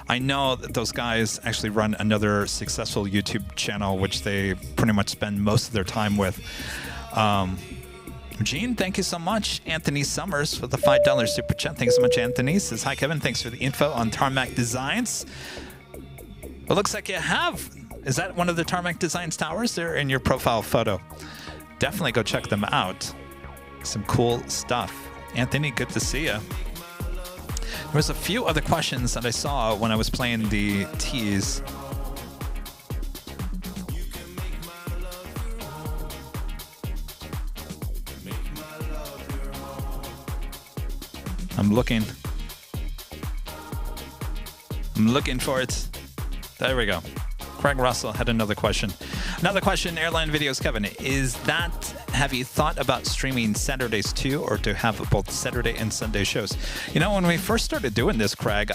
I know that those guys actually run another successful YouTube channel, which they pretty much spend most of their time with. Gene, thank you so much. Anthony Summers with the $5 super chat. Thanks so much, Anthony. Says, hi, Kevin. Thanks for the info on Tarmac Designs. It looks like you have. Is that one of the Tarmac Designs towers there in your profile photo? Definitely go check them out. Some cool stuff. Anthony, good to see you. There was a few other questions that I saw when I was playing the tease. I'm looking for it. There we go. Craig Russell had another question. Another question, Airline Videos, Kevin. Is that have you thought about streaming Saturdays too, or to have both Saturday and Sunday shows? You know, when we first started doing this, Craig,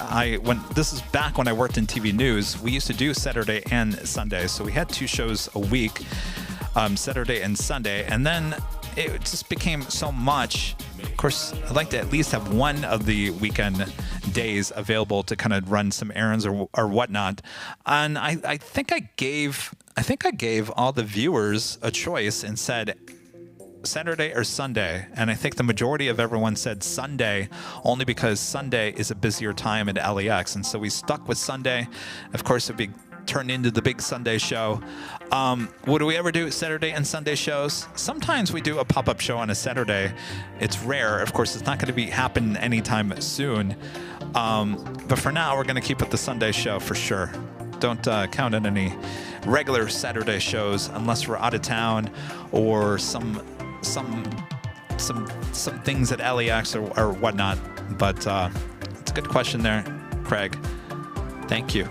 this is back when I worked in TV news, we used to do Saturday and Sunday. So we had 2 shows a week, Saturday and Sunday. And then it just became so much. Of course, I'd like to at least have one of the weekend days available to kind of run some errands or whatnot. And I think I gave all the viewers a choice and said Saturday or Sunday, and I think the majority of everyone said Sunday, only because Sunday is a busier time at LAX, and so we stuck with Sunday. Of course, it'd be turned into the big Sunday show. Would we ever do Saturday and Sunday shows? Sometimes we do a pop-up show on a Saturday. It's rare. Of course, it's not going to happen anytime soon. But for now, we're going to keep with the Sunday show for sure. Don't count on any regular Saturday shows unless we're out of town or some things at LAX or whatnot. But it's a good question there, Craig. Thank you.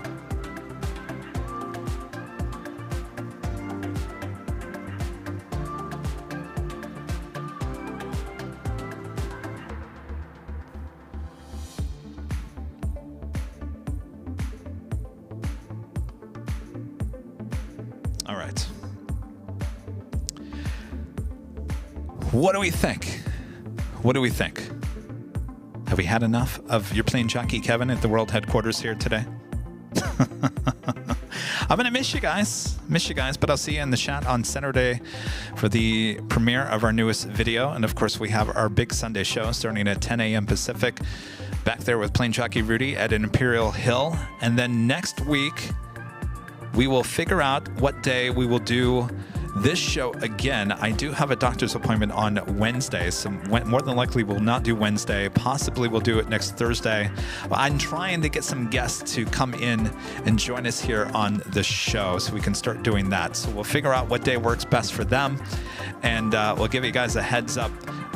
All right. What do we think? What do we think? Have we had enough of your plane Jockey Kevin at the World Headquarters here today? I'm going to miss you guys, but I'll see you in the chat on Saturday for the premiere of our newest video. And of course, we have our big Sunday show starting at 10 a.m. Pacific back there with Plane Jockey Rudy at Imperial Hill. And then next week, we will figure out what day we will do this show again. I do have a doctor's appointment on Wednesday, so more than likely we'll not do Wednesday. Possibly we'll do it next Thursday. I'm trying to get some guests to come in and join us here on the show so we can start doing that. So we'll figure out what day works best for them, and we'll give you guys a heads up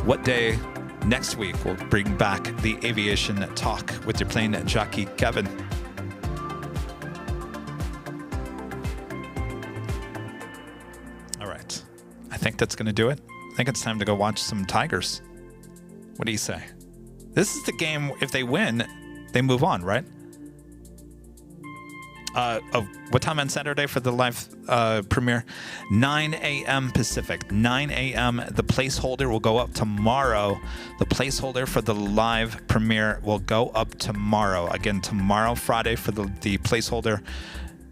what day next week we'll bring back the aviation talk with your plane Jockey Kevin. I think that's going to do it. I think it's time to go watch some Tigers. What do you say? This is the game. If they win, they move on, right? What time on Saturday for the live premiere? 9 a.m. Pacific. 9 a.m. The placeholder will go up tomorrow. The placeholder for the live premiere will go up tomorrow. Again, tomorrow, Friday, for the placeholder.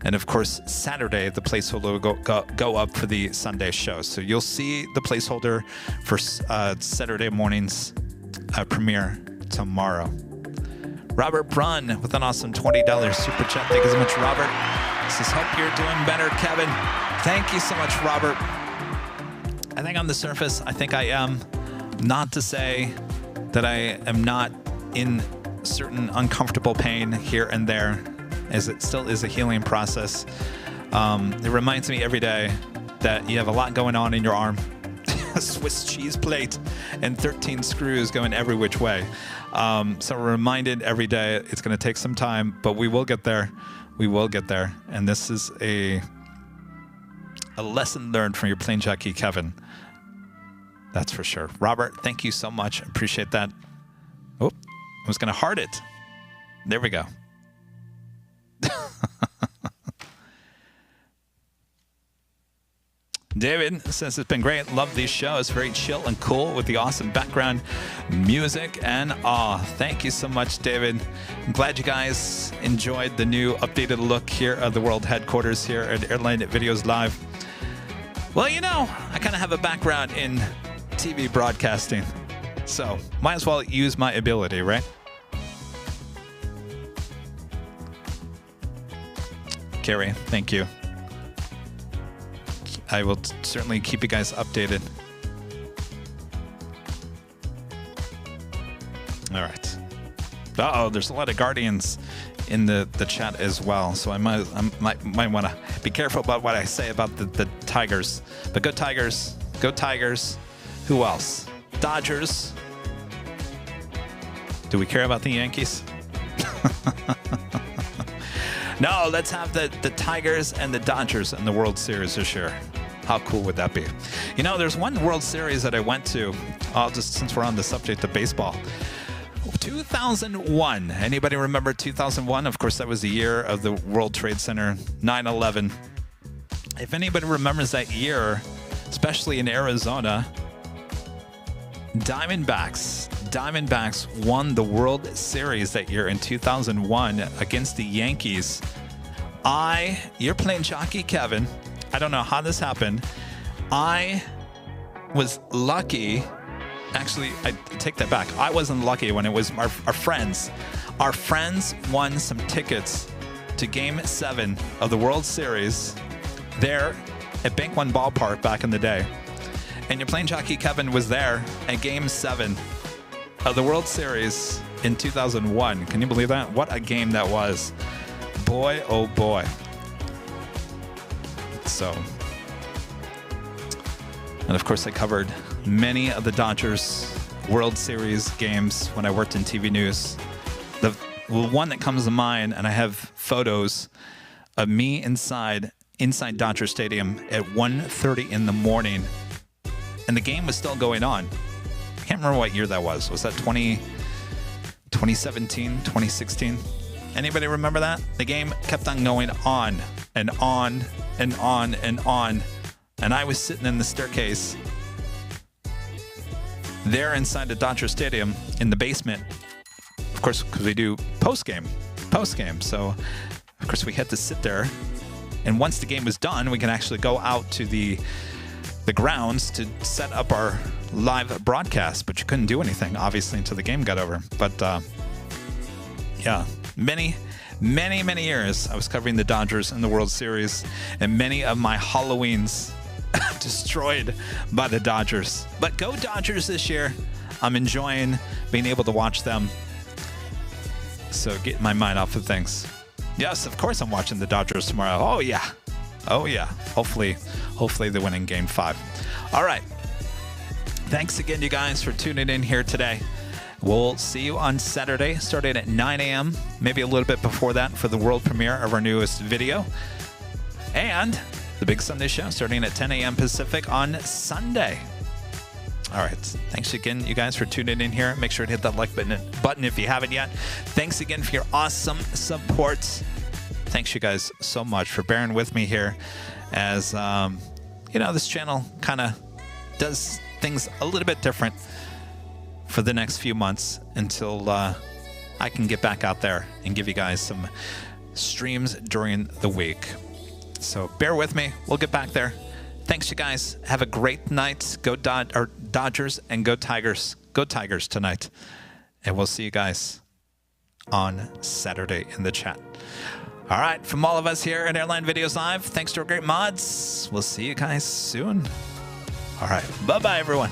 And of course, Saturday, the placeholder will go up for the Sunday show. So you'll see the placeholder for Saturday morning's premiere tomorrow. Robert Brunn with an awesome $20 super chat. Thank you so much, Robert. Says, hope you're doing better, Kevin. Thank you so much, Robert. I think on the surface, I think I am. Not to say that I am not in certain uncomfortable pain here and there, as it still is a healing process. It reminds me every day that you have a lot going on in your arm. A Swiss cheese plate and 13 screws going every which way. So we're reminded every day it's going to take some time, but we will get there. We will get there. And this is a lesson learned from your plane Jockey Kevin. That's for sure. Robert, thank you so much. Appreciate that. Oh, I was going to heart it. There we go. David says, it's been great. Love these shows. Very chill and cool with the awesome background music and awe. Thank you so much, David. I'm glad you guys enjoyed the new updated look here of the World Headquarters here at AIRLINE Videos Live. Well, you know, I kind of have a background in TV broadcasting, so might as well use my ability, right? Carrie, thank you. I will certainly keep you guys updated. All right. Uh-oh, there's a lot of Guardians in the chat as well, so I might want to be careful about what I say about the Tigers. But go Tigers. Go Tigers. Who else? Dodgers. Do we care about the Yankees? No, let's have the Tigers and the Dodgers in the World Series this year. How cool would that be? You know, there's one World Series that I went to, just since we're on the subject of baseball. 2001. Anybody remember 2001? Of course, that was the year of the World Trade Center 9/11. If anybody remembers that year, especially in Arizona, Diamondbacks won the World Series that year in 2001 against the Yankees. You're playing Jockey Kevin. I don't know how this happened. I was lucky. Actually, I take that back. I wasn't lucky when it was our friends. Our friends won some tickets to Game 7 of the World Series there at Bank One Ballpark back in the day. And your plain Jockey Kevin was there at Game 7 of the World Series in 2001. Can you believe that? What a game that was. Boy, oh boy. So, and of course I covered many of the Dodgers World Series games when I worked in TV news. The one that comes to mind, and I have photos of me inside Dodger Stadium at 1:30 in the morning, and the game was still going on. I can't remember what year that was. Was that 2017, 2016? Anybody remember that? The game kept on going on and on and on and on, and I was sitting in the staircase there inside the Dodger Stadium in the basement, of course, because we do post game. So, of course, we had to sit there. And once the game was done, we can actually go out to the grounds to set up our live broadcast. But you couldn't do anything, obviously, until the game got over. But, yeah, many years I was covering the Dodgers in the World Series. And many of my Halloweens destroyed by the Dodgers. But go Dodgers this year. I'm enjoying being able to watch them. So getting my mind off of things. Yes, of course I'm watching the Dodgers tomorrow. Oh yeah. Hopefully they win in Game 5. All right. Thanks again, you guys, for tuning in here today. We'll see you on Saturday, starting at 9 a.m., maybe a little bit before that, for the world premiere of our newest video. And the Big Sunday Show starting at 10 a.m. Pacific on Sunday. All right. Thanks again, you guys, for tuning in here. Make sure to hit that like button if you haven't yet. Thanks again for your awesome support. Thanks, you guys, so much for bearing with me here as, this channel kind of does things a little bit different for the next few months until I can get back out there and give you guys some streams during the week. So bear with me. We'll get back there. Thanks, you guys. Have a great night. Go Dodgers and go Tigers. Go Tigers tonight. And we'll see you guys on Saturday in the chat. All right. From all of us here at Airline Videos Live, thanks to our great mods. We'll see you guys soon. All right. Bye-bye, everyone.